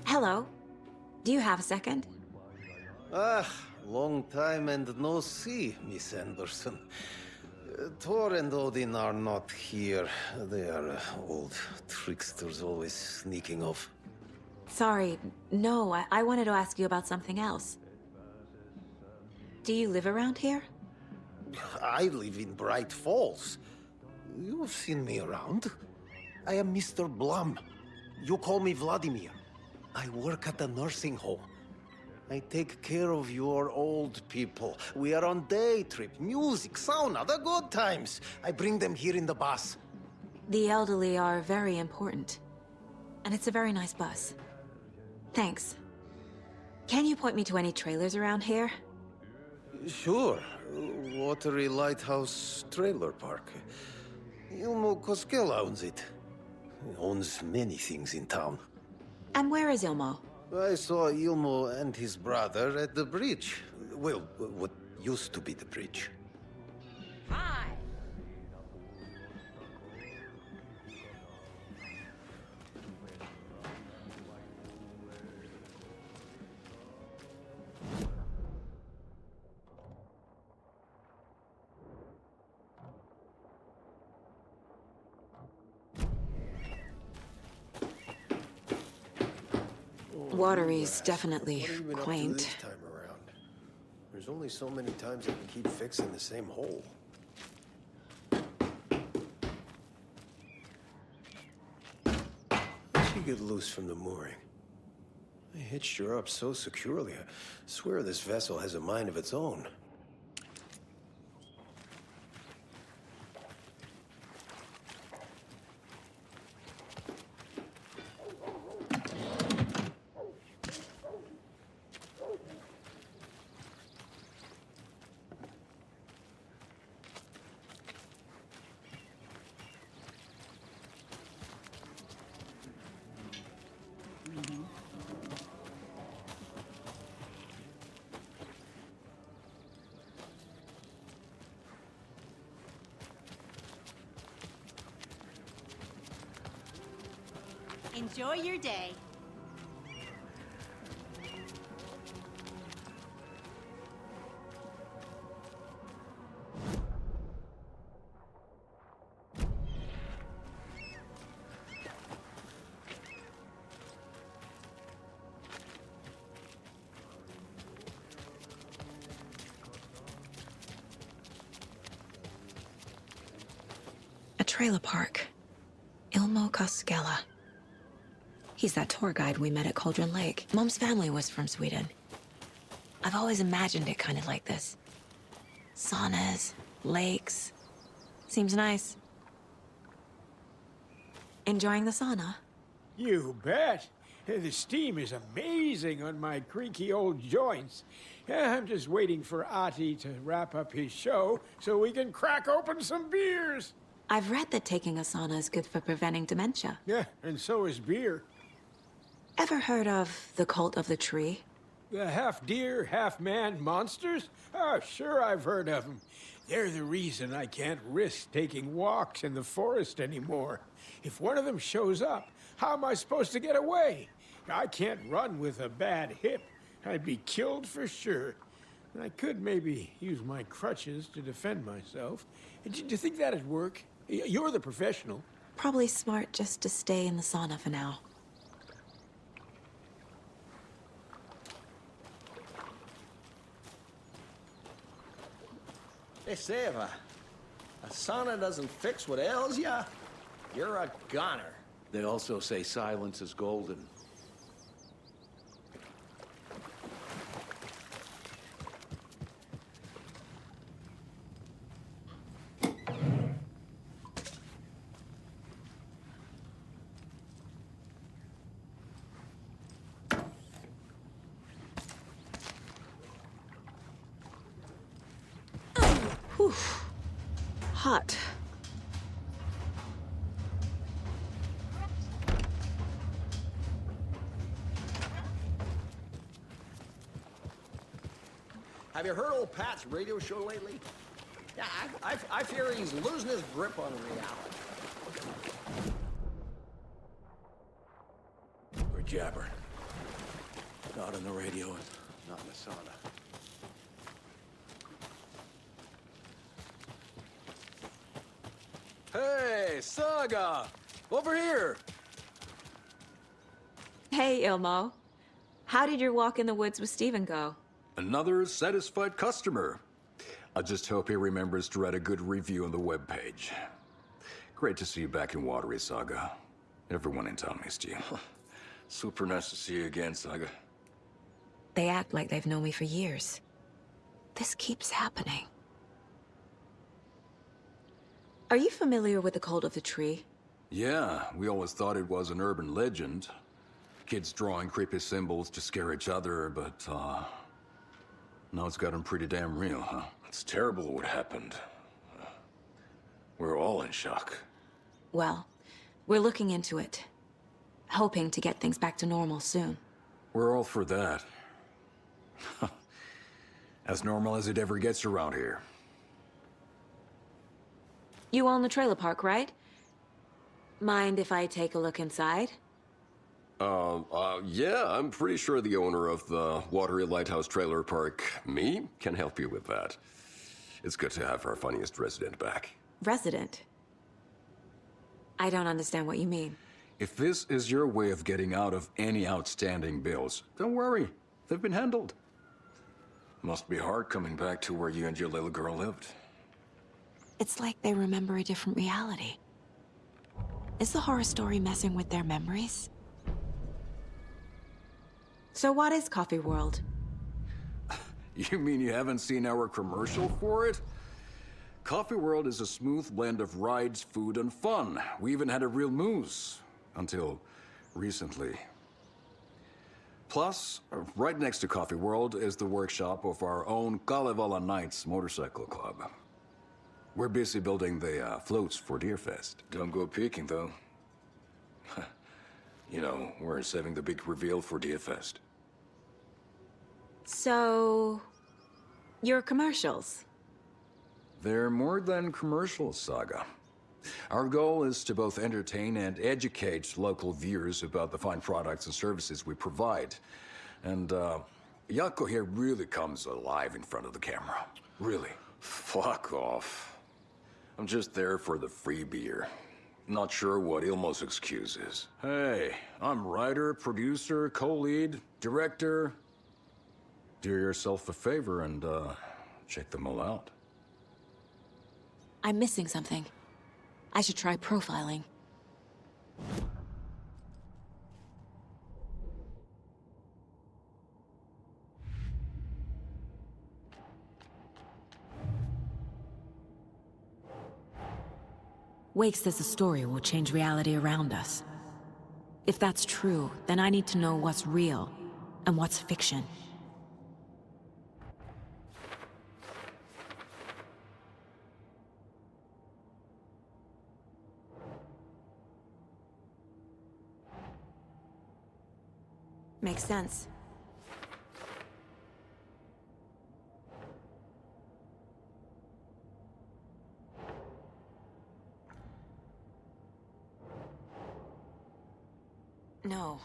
Hello. Do you have a second? Ah, long time and no see, Miss Anderson. Thor and Odin are not here. They are old tricksters always sneaking off. Sorry. No, I wanted to ask you about something else. Do you live around here? I live in Bright Falls. You've seen me around. I am Mr. Blum. You call me Vladimir. I work at the nursing home. I take care of your old people. We are on day trip, music, sauna, the good times. I bring them here in the bus. The elderly are very important. And it's a very nice bus. Thanks. Can you point me to any trailers around here? Sure. Watery Lighthouse Trailer Park. Ilmo Koskela owns it. He owns many things in town. And where is Ilmo? I saw Ilmo and his brother at the bridge. Well, what used to be the bridge. Hi. Watery's definitely What have you been up to quaint. this time around? There's only so many times I can keep fixing the same hole. Once you get loose from the mooring, I hitched her up so securely. I swear this vessel has a mind of its own. Enjoy your day. A trailer park. Ilmo Koskela. He's that tour guide we met at Cauldron Lake. Mom's family was from Sweden. I've always imagined it kind of like this. Saunas, lakes. Seems nice. Enjoying the sauna? You bet. The steam is amazing on my creaky old joints. I'm just waiting for Ati to wrap up his show so we can crack open some beers. I've read that taking a sauna is good for preventing dementia. Yeah, and so is beer. Ever heard of the cult of the tree? The half-deer, half-man monsters? Oh, sure I've heard of them. They're the reason I can't risk taking walks in the forest anymore. If one of them shows up, how am I supposed to get away? I can't run with a bad hip. I'd be killed for sure. I could maybe use my crutches to defend myself. Do you think that'd work? You're the professional. Probably smart just to stay in the sauna for now. They say if a sauna doesn't fix what ails ya, you're a goner. They also say silence is golden. Whew. Hot. Have you heard old Pat's radio show lately? Yeah, I fear he's losing his grip on reality. We're jabbering. Not on the radio and not in the sauna. Hey, Saga! Over here! Hey, Ilmo. How did your walk in the woods with Steven go? Another satisfied customer. I just hope he remembers to write a good review on the webpage. Great to see you back in Watery, Saga. Everyone in town missed you. Super nice to see you again, Saga. They act like they've known me for years. This keeps happening. Are you familiar with the Cult of the Tree? Yeah, we always thought it was an urban legend. Kids drawing creepy symbols to scare each other, but, now it's gotten pretty damn real, huh? It's terrible what happened. We're all in shock. Well, we're looking into it. Hoping to get things back to normal soon. We're all for that. As normal as it ever gets around here. You own the trailer park, right? Mind if I take a look inside? Yeah, I'm pretty sure the owner of the Watery Lighthouse Trailer Park, me, can help you with that. It's good to have our funniest resident back. Resident? I don't understand what you mean. If this is your way of getting out of any outstanding bills, don't worry. They've been handled. Must be hard coming back to where you and your little girl lived. It's like they remember a different reality. Is the horror story messing with their memories? So what is Coffee World? You mean you haven't seen our commercial for it? Coffee World is a smooth blend of rides, food, and fun. We even had a real moose. Until recently. Plus, right next to Coffee World is the workshop of our own Kalevala Knights Motorcycle Club. We're busy building the floats for Deerfest. Don't go peeking, though. You know, we're saving the big reveal for Deerfest. So... your commercials? They're more than commercials, Saga. Our goal is to both entertain and educate local viewers about the fine products and services we provide. And, Yako here really comes alive in front of the camera. Really. Fuck off. I'm just there for the free beer. Not sure what Ilmo's excuse is. Hey, I'm writer, producer, co-lead, director. Do yourself a favor and, check them all out. I'm missing something. I should try profiling. Wake says the story will change reality around us. If that's true, then I need to know what's real and what's fiction. Makes sense. No.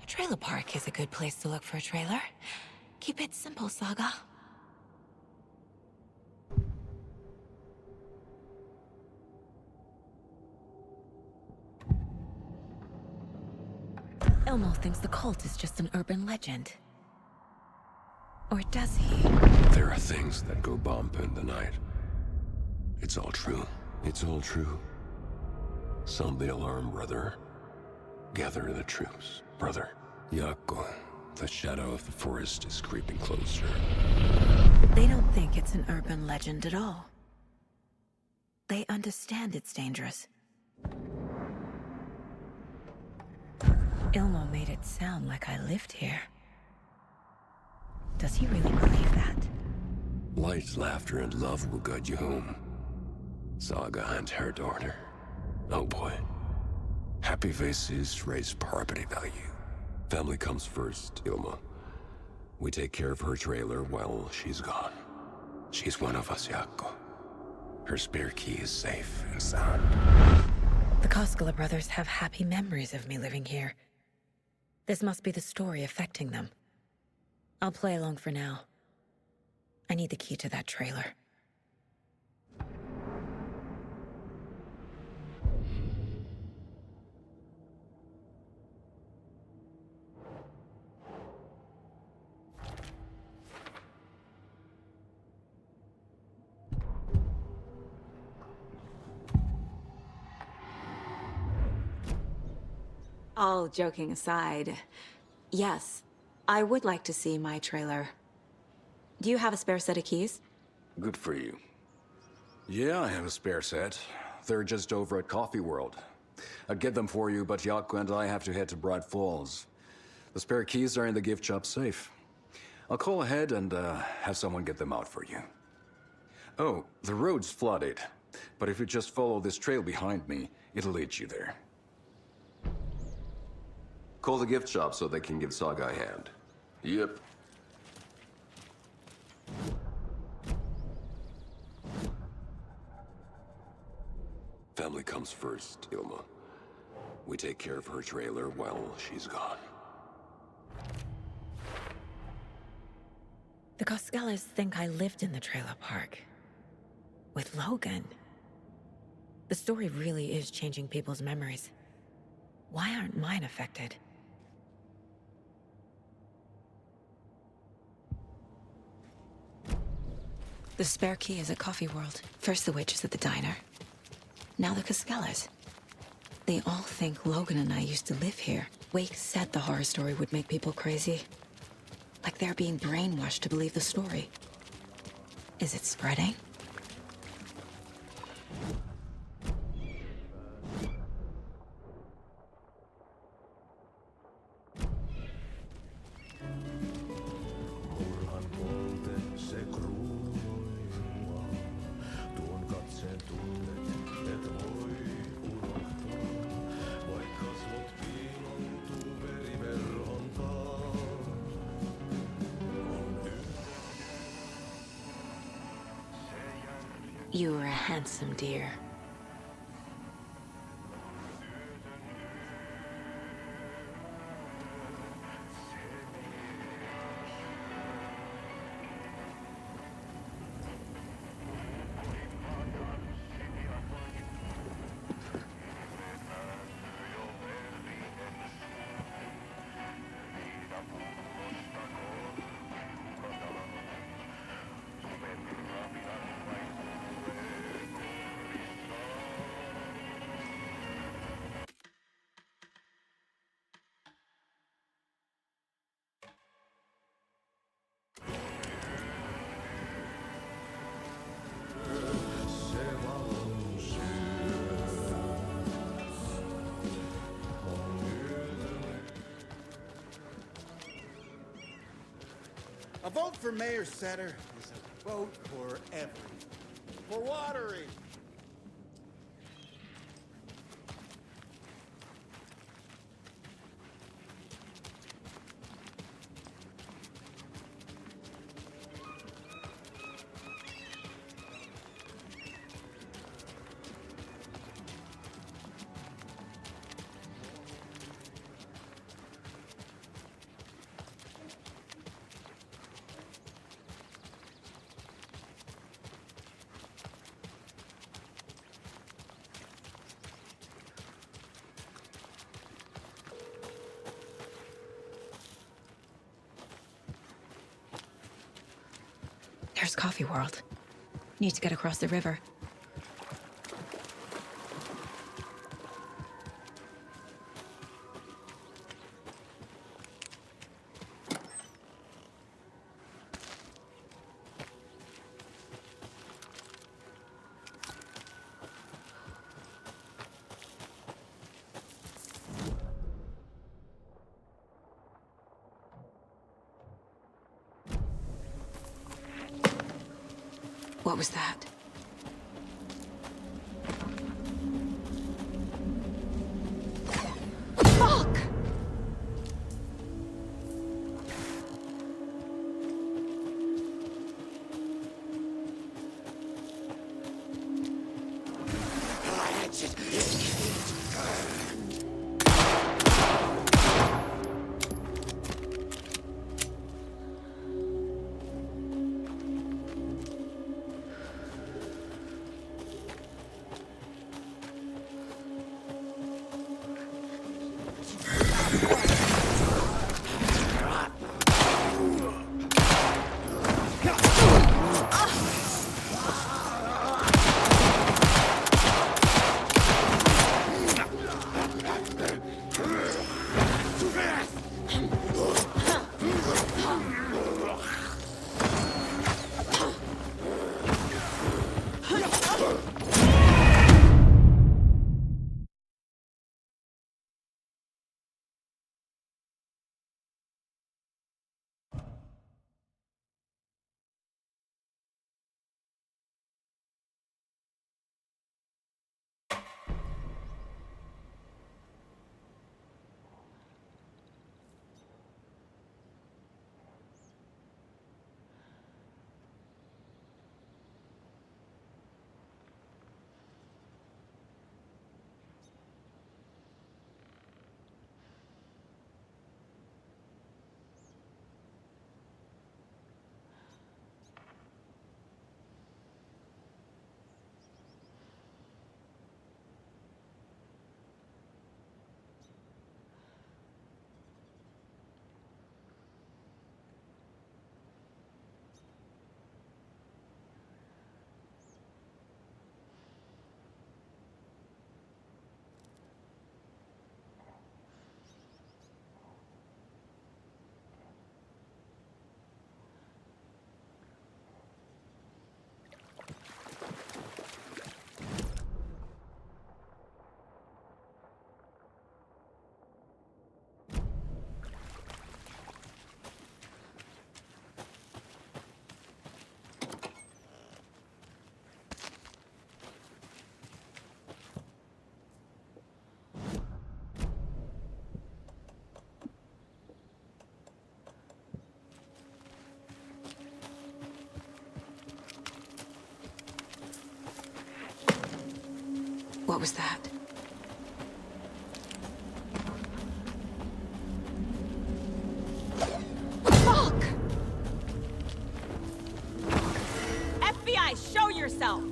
A trailer park is a good place to look for a trailer. Keep it simple, Saga. Elmo thinks the cult is just an urban legend. Or does he? There are things that go bump in the night. It's all true. It's all true. Sound the alarm, brother. Gather the troops, brother. Yako, the shadow of the forest is creeping closer. They don't think it's an urban legend at all. They understand it's dangerous. Ilmo made it sound like I lived here. Does he really believe that? Light, laughter, and love will guide you home. Saga and her daughter. Oh boy. Happy faces raise property value. Family comes first, Ilma. We take care of her trailer while she's gone. She's one of us, Yako. Her spare key is safe and sound. The Koskela brothers have happy memories of me living here. This must be the story affecting them. I'll play along for now. I need the key to that trailer. All joking aside, yes, I would like to see my trailer. Do you have a spare set of keys? Good for you. Yeah, I have a spare set. They're just over at Coffee World. I'd get them for you, but Yaku and I have to head to Bright Falls. The spare keys are in the gift shop safe. I'll call ahead and have someone get them out for you. Oh, the road's flooded, but if you just follow this trail behind me, it'll lead you there. Call the gift shop so they can give Saga a hand. Yep. Family comes first, Ilma. We take care of her trailer while she's gone. The Koskelas think I lived in the trailer park. With Logan. The story really is changing people's memories. Why aren't mine affected? The spare key is at Coffee World. First the witches at the diner. Now the Koskelas. They all think Logan and I used to live here. Wake said the horror story would make people crazy. Like they're being brainwashed to believe the story. Is it spreading? You were a handsome deer. A vote for Mayor Setter is a vote for everything. For watering. There's Coffee World. Need to get across the river. What was that? Fuck! What was that? Fuck! FBI, show yourself!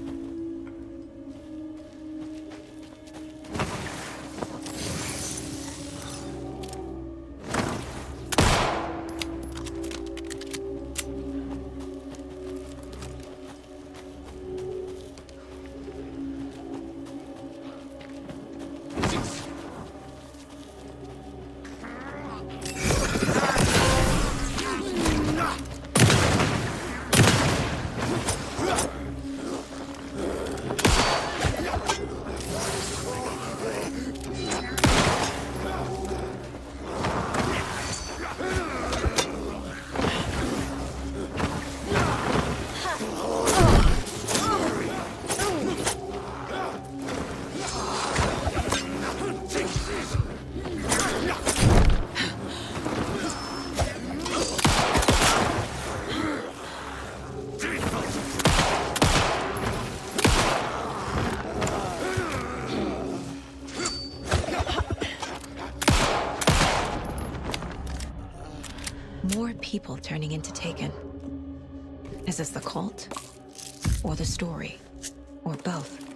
More people turning into Taken. Is this the cult? Or the story? Or both?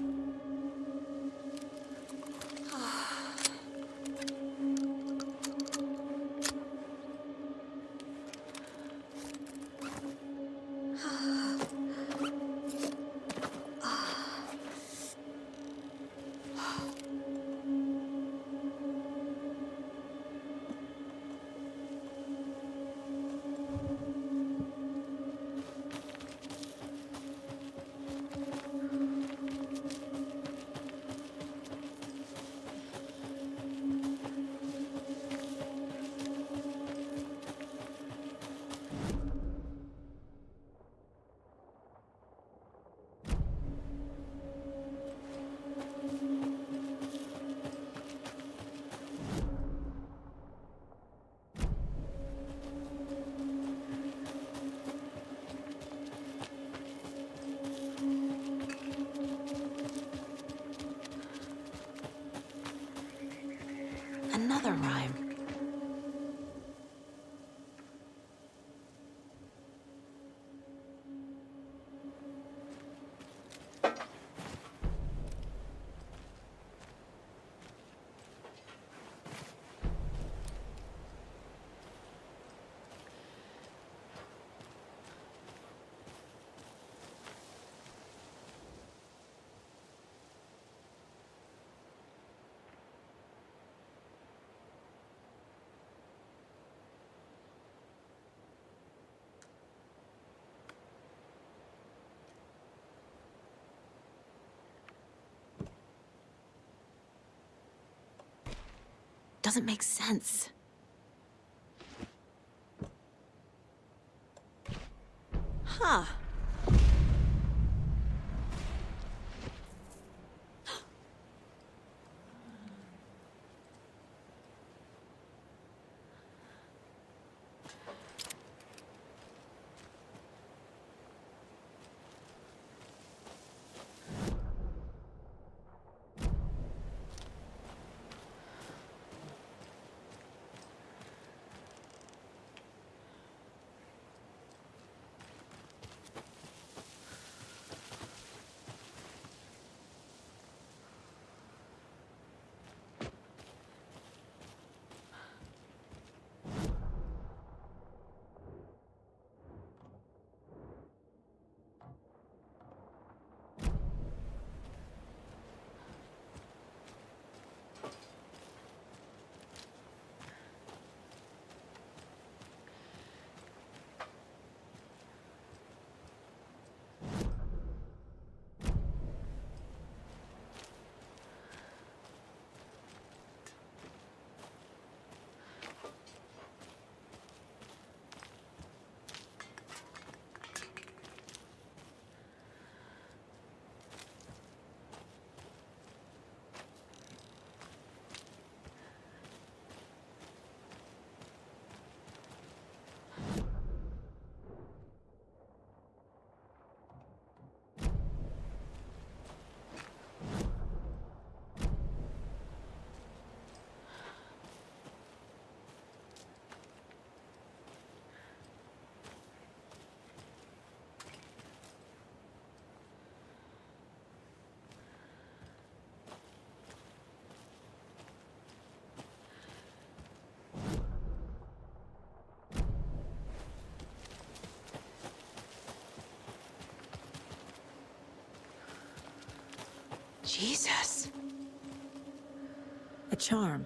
doesn't make sense. Huh. Jesus. A charm.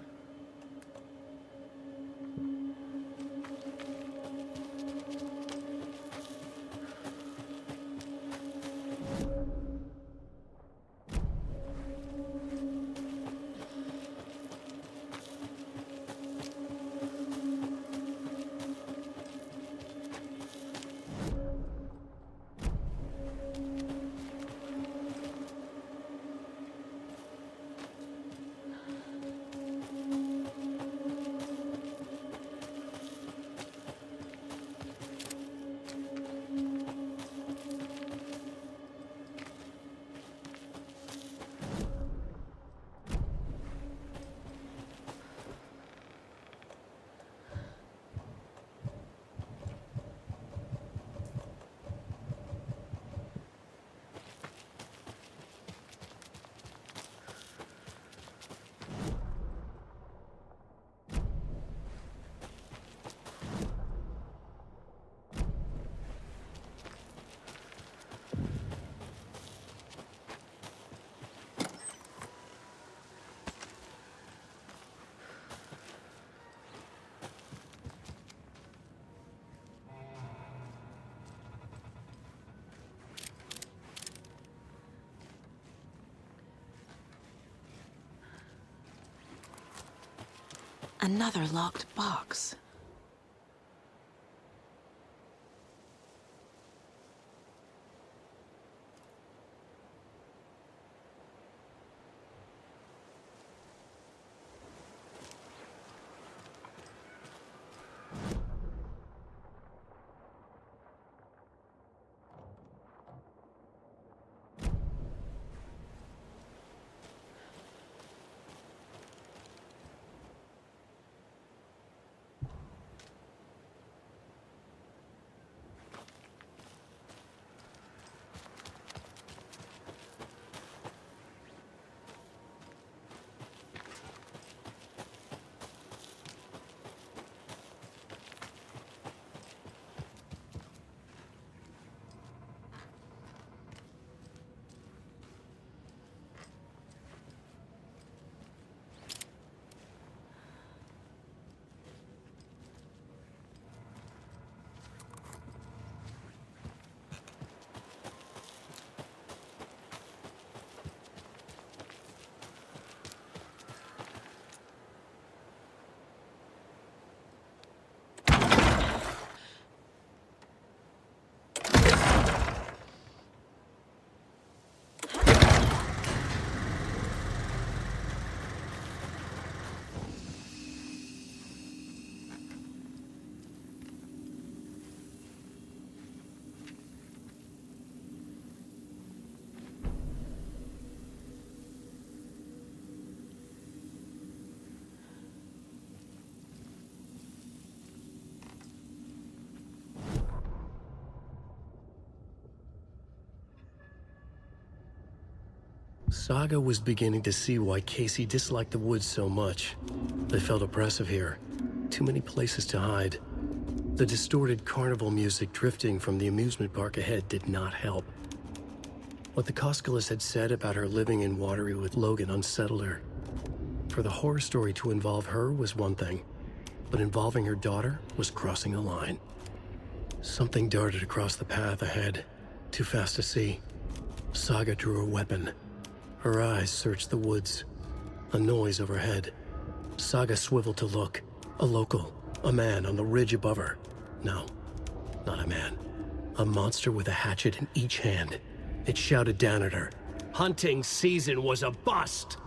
Another locked box. Saga was beginning to see why Casey disliked the woods so much. They felt oppressive here. Too many places to hide. The distorted carnival music drifting from the amusement park ahead did not help. What the Koskalas had said about her living in Watery with Logan unsettled her. For the horror story to involve her was one thing, but involving her daughter was crossing a line. Something darted across the path ahead, too fast to see. Saga drew her weapon. Her eyes searched the woods. A noise overhead. Saga swiveled to look. A local. A man on the ridge above her. No, not a man. A monster with a hatchet in each hand. It shouted down at her. Hunting season was a bust!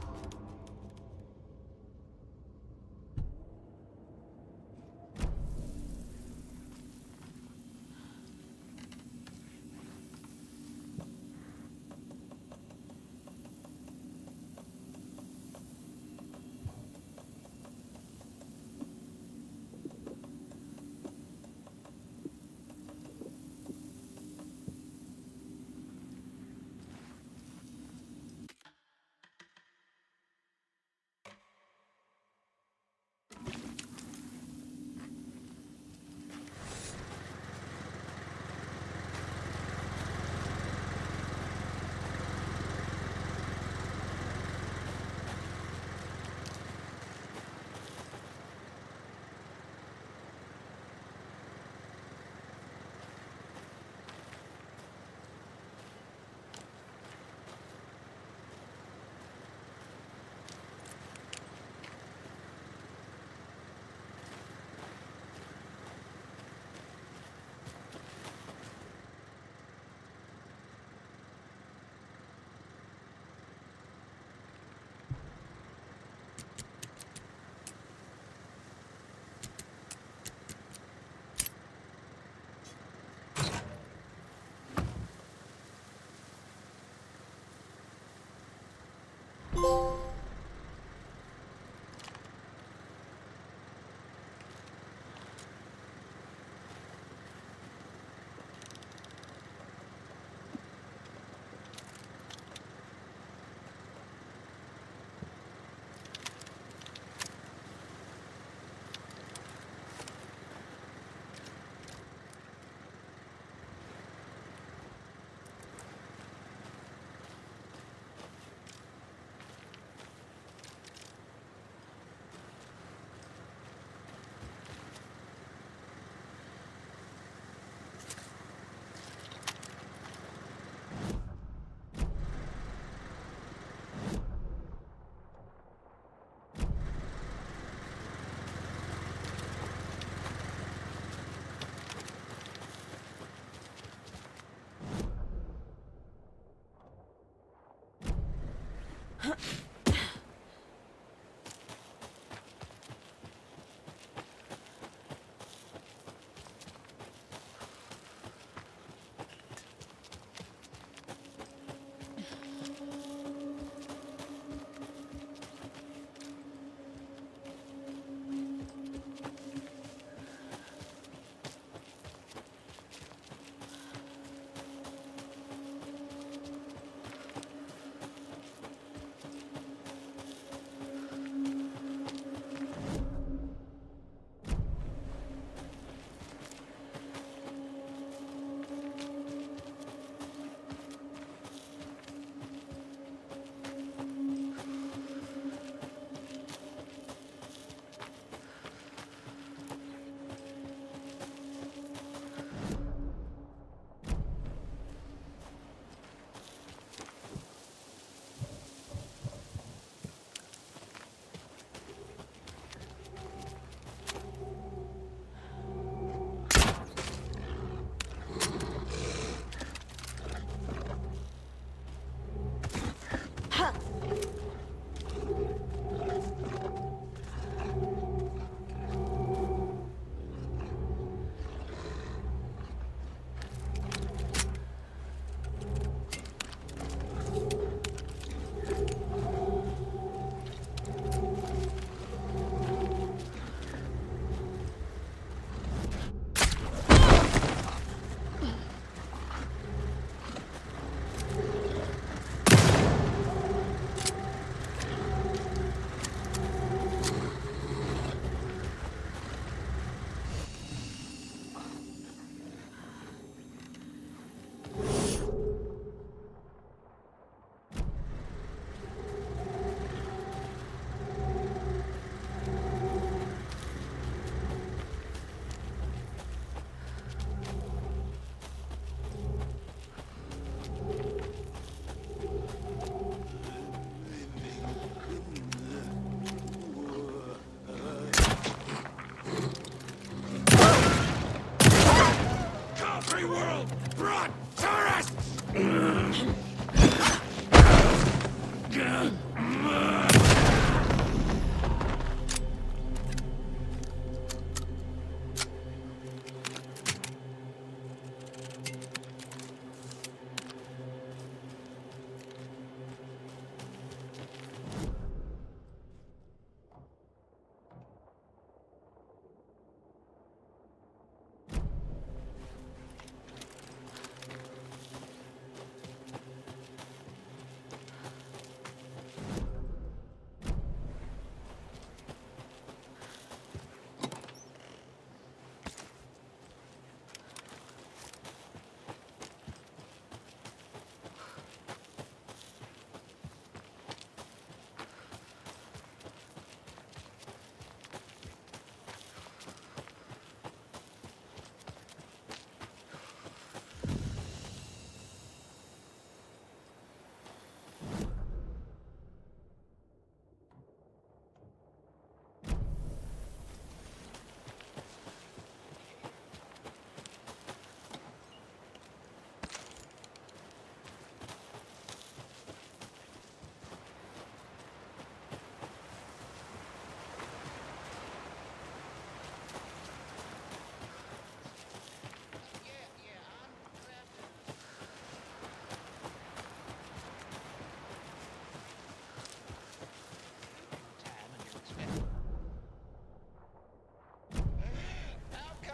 Blood! Tourists!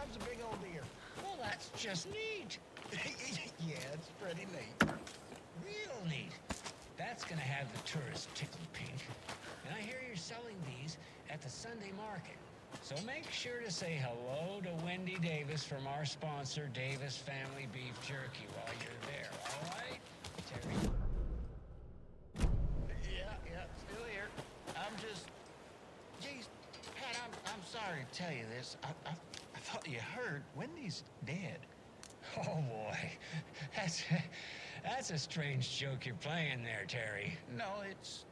A big old deer. Well, that's just neat. Yeah, it's pretty neat. Real neat. That's gonna have the tourists tickled pink. And I hear you're selling these at the Sunday market. So make sure to say hello to Wendy Davis from our sponsor, Davis Family Beef Jerky, while you're there, all right? Terry? Yeah, still here. I'm just... Geez, Pat, I'm sorry to tell you this. I thought you heard. Wendy's dead. Oh, boy. That's a strange joke you're playing there, Terry. No, it's...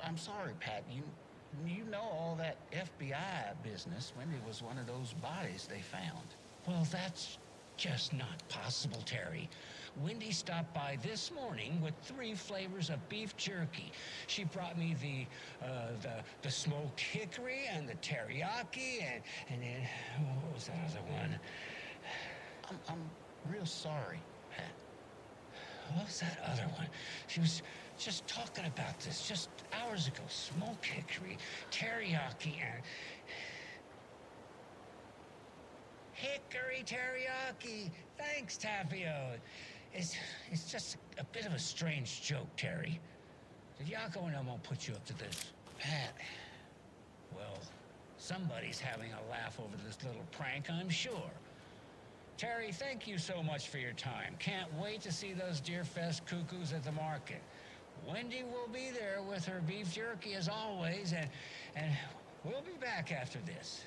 I'm sorry, Pat. You know all that FBI business. Wendy was one of those bodies they found. Well, that's just not possible, Terry. Wendy stopped by this morning with 3 flavors of beef jerky. She brought me the smoked hickory and the teriyaki and then what was that other one? I'm real sorry, Pat. What was that other one? She was just talking about this just hours ago. Smoked hickory, teriyaki, and... Hickory teriyaki! Thanks, Tapio. It's just a bit of a strange joke, Terry. Did Yako and I won't put you up to this? Pat, well, somebody's having a laugh over this little prank, I'm sure. Terry, thank you so much for your time. Can't wait to see those Deerfest cuckoos at the market. Wendy will be there with her beef jerky as always, and we'll be back after this.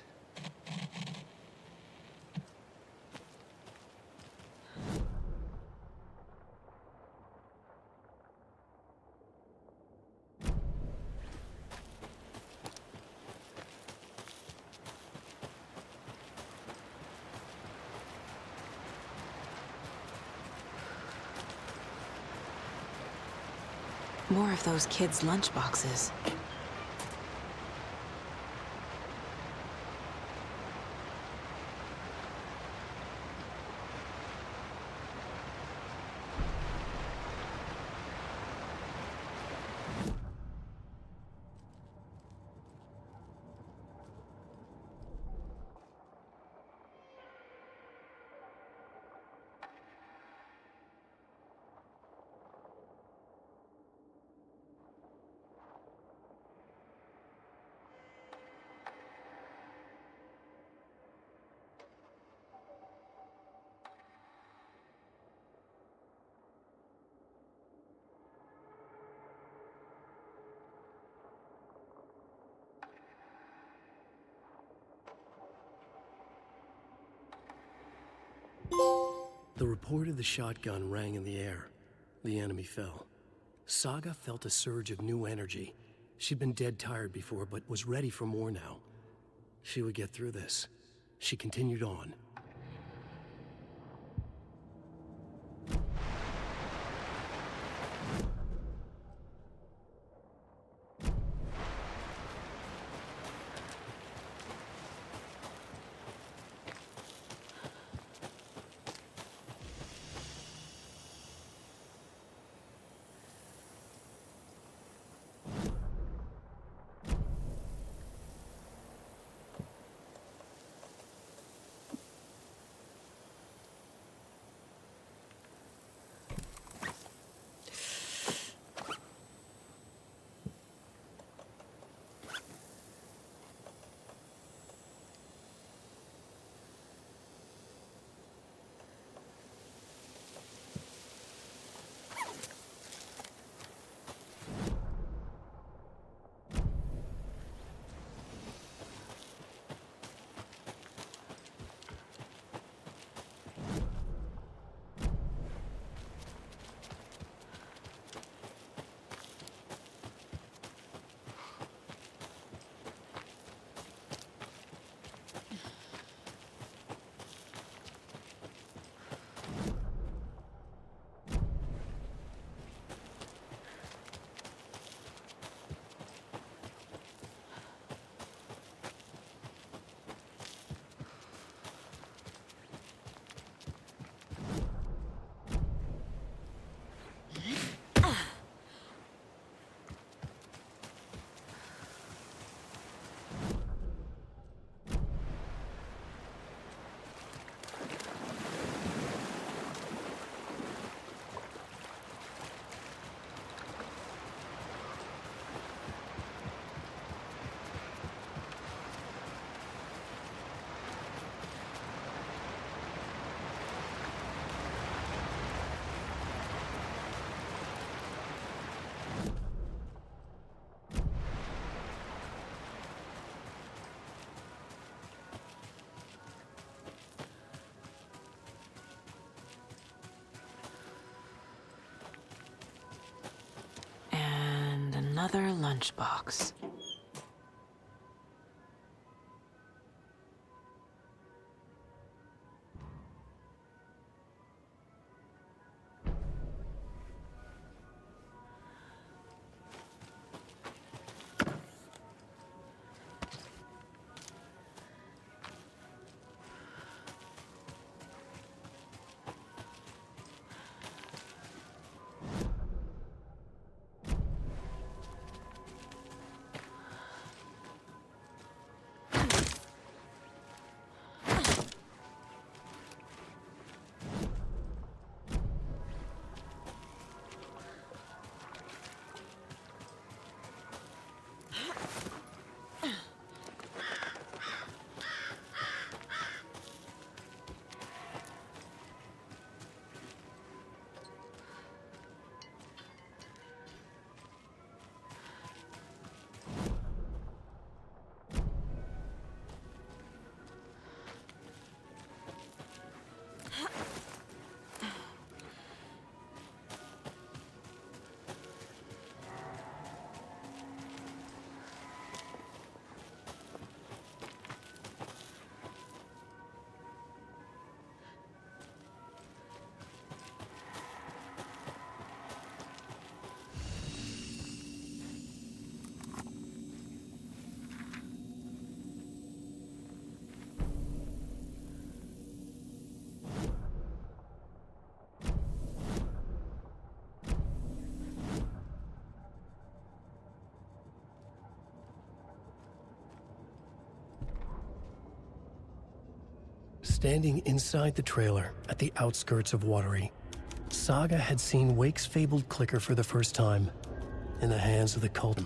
More of those kids' lunchboxes. The report of the shotgun rang in the air. The enemy fell. Saga felt a surge of new energy. She'd been dead tired before, but was ready for more now. She would get through this. She continued on. another lunchbox. Standing inside the trailer at the outskirts of Watery, Saga had seen Wake's fabled clicker for the first time in the hands of the cult.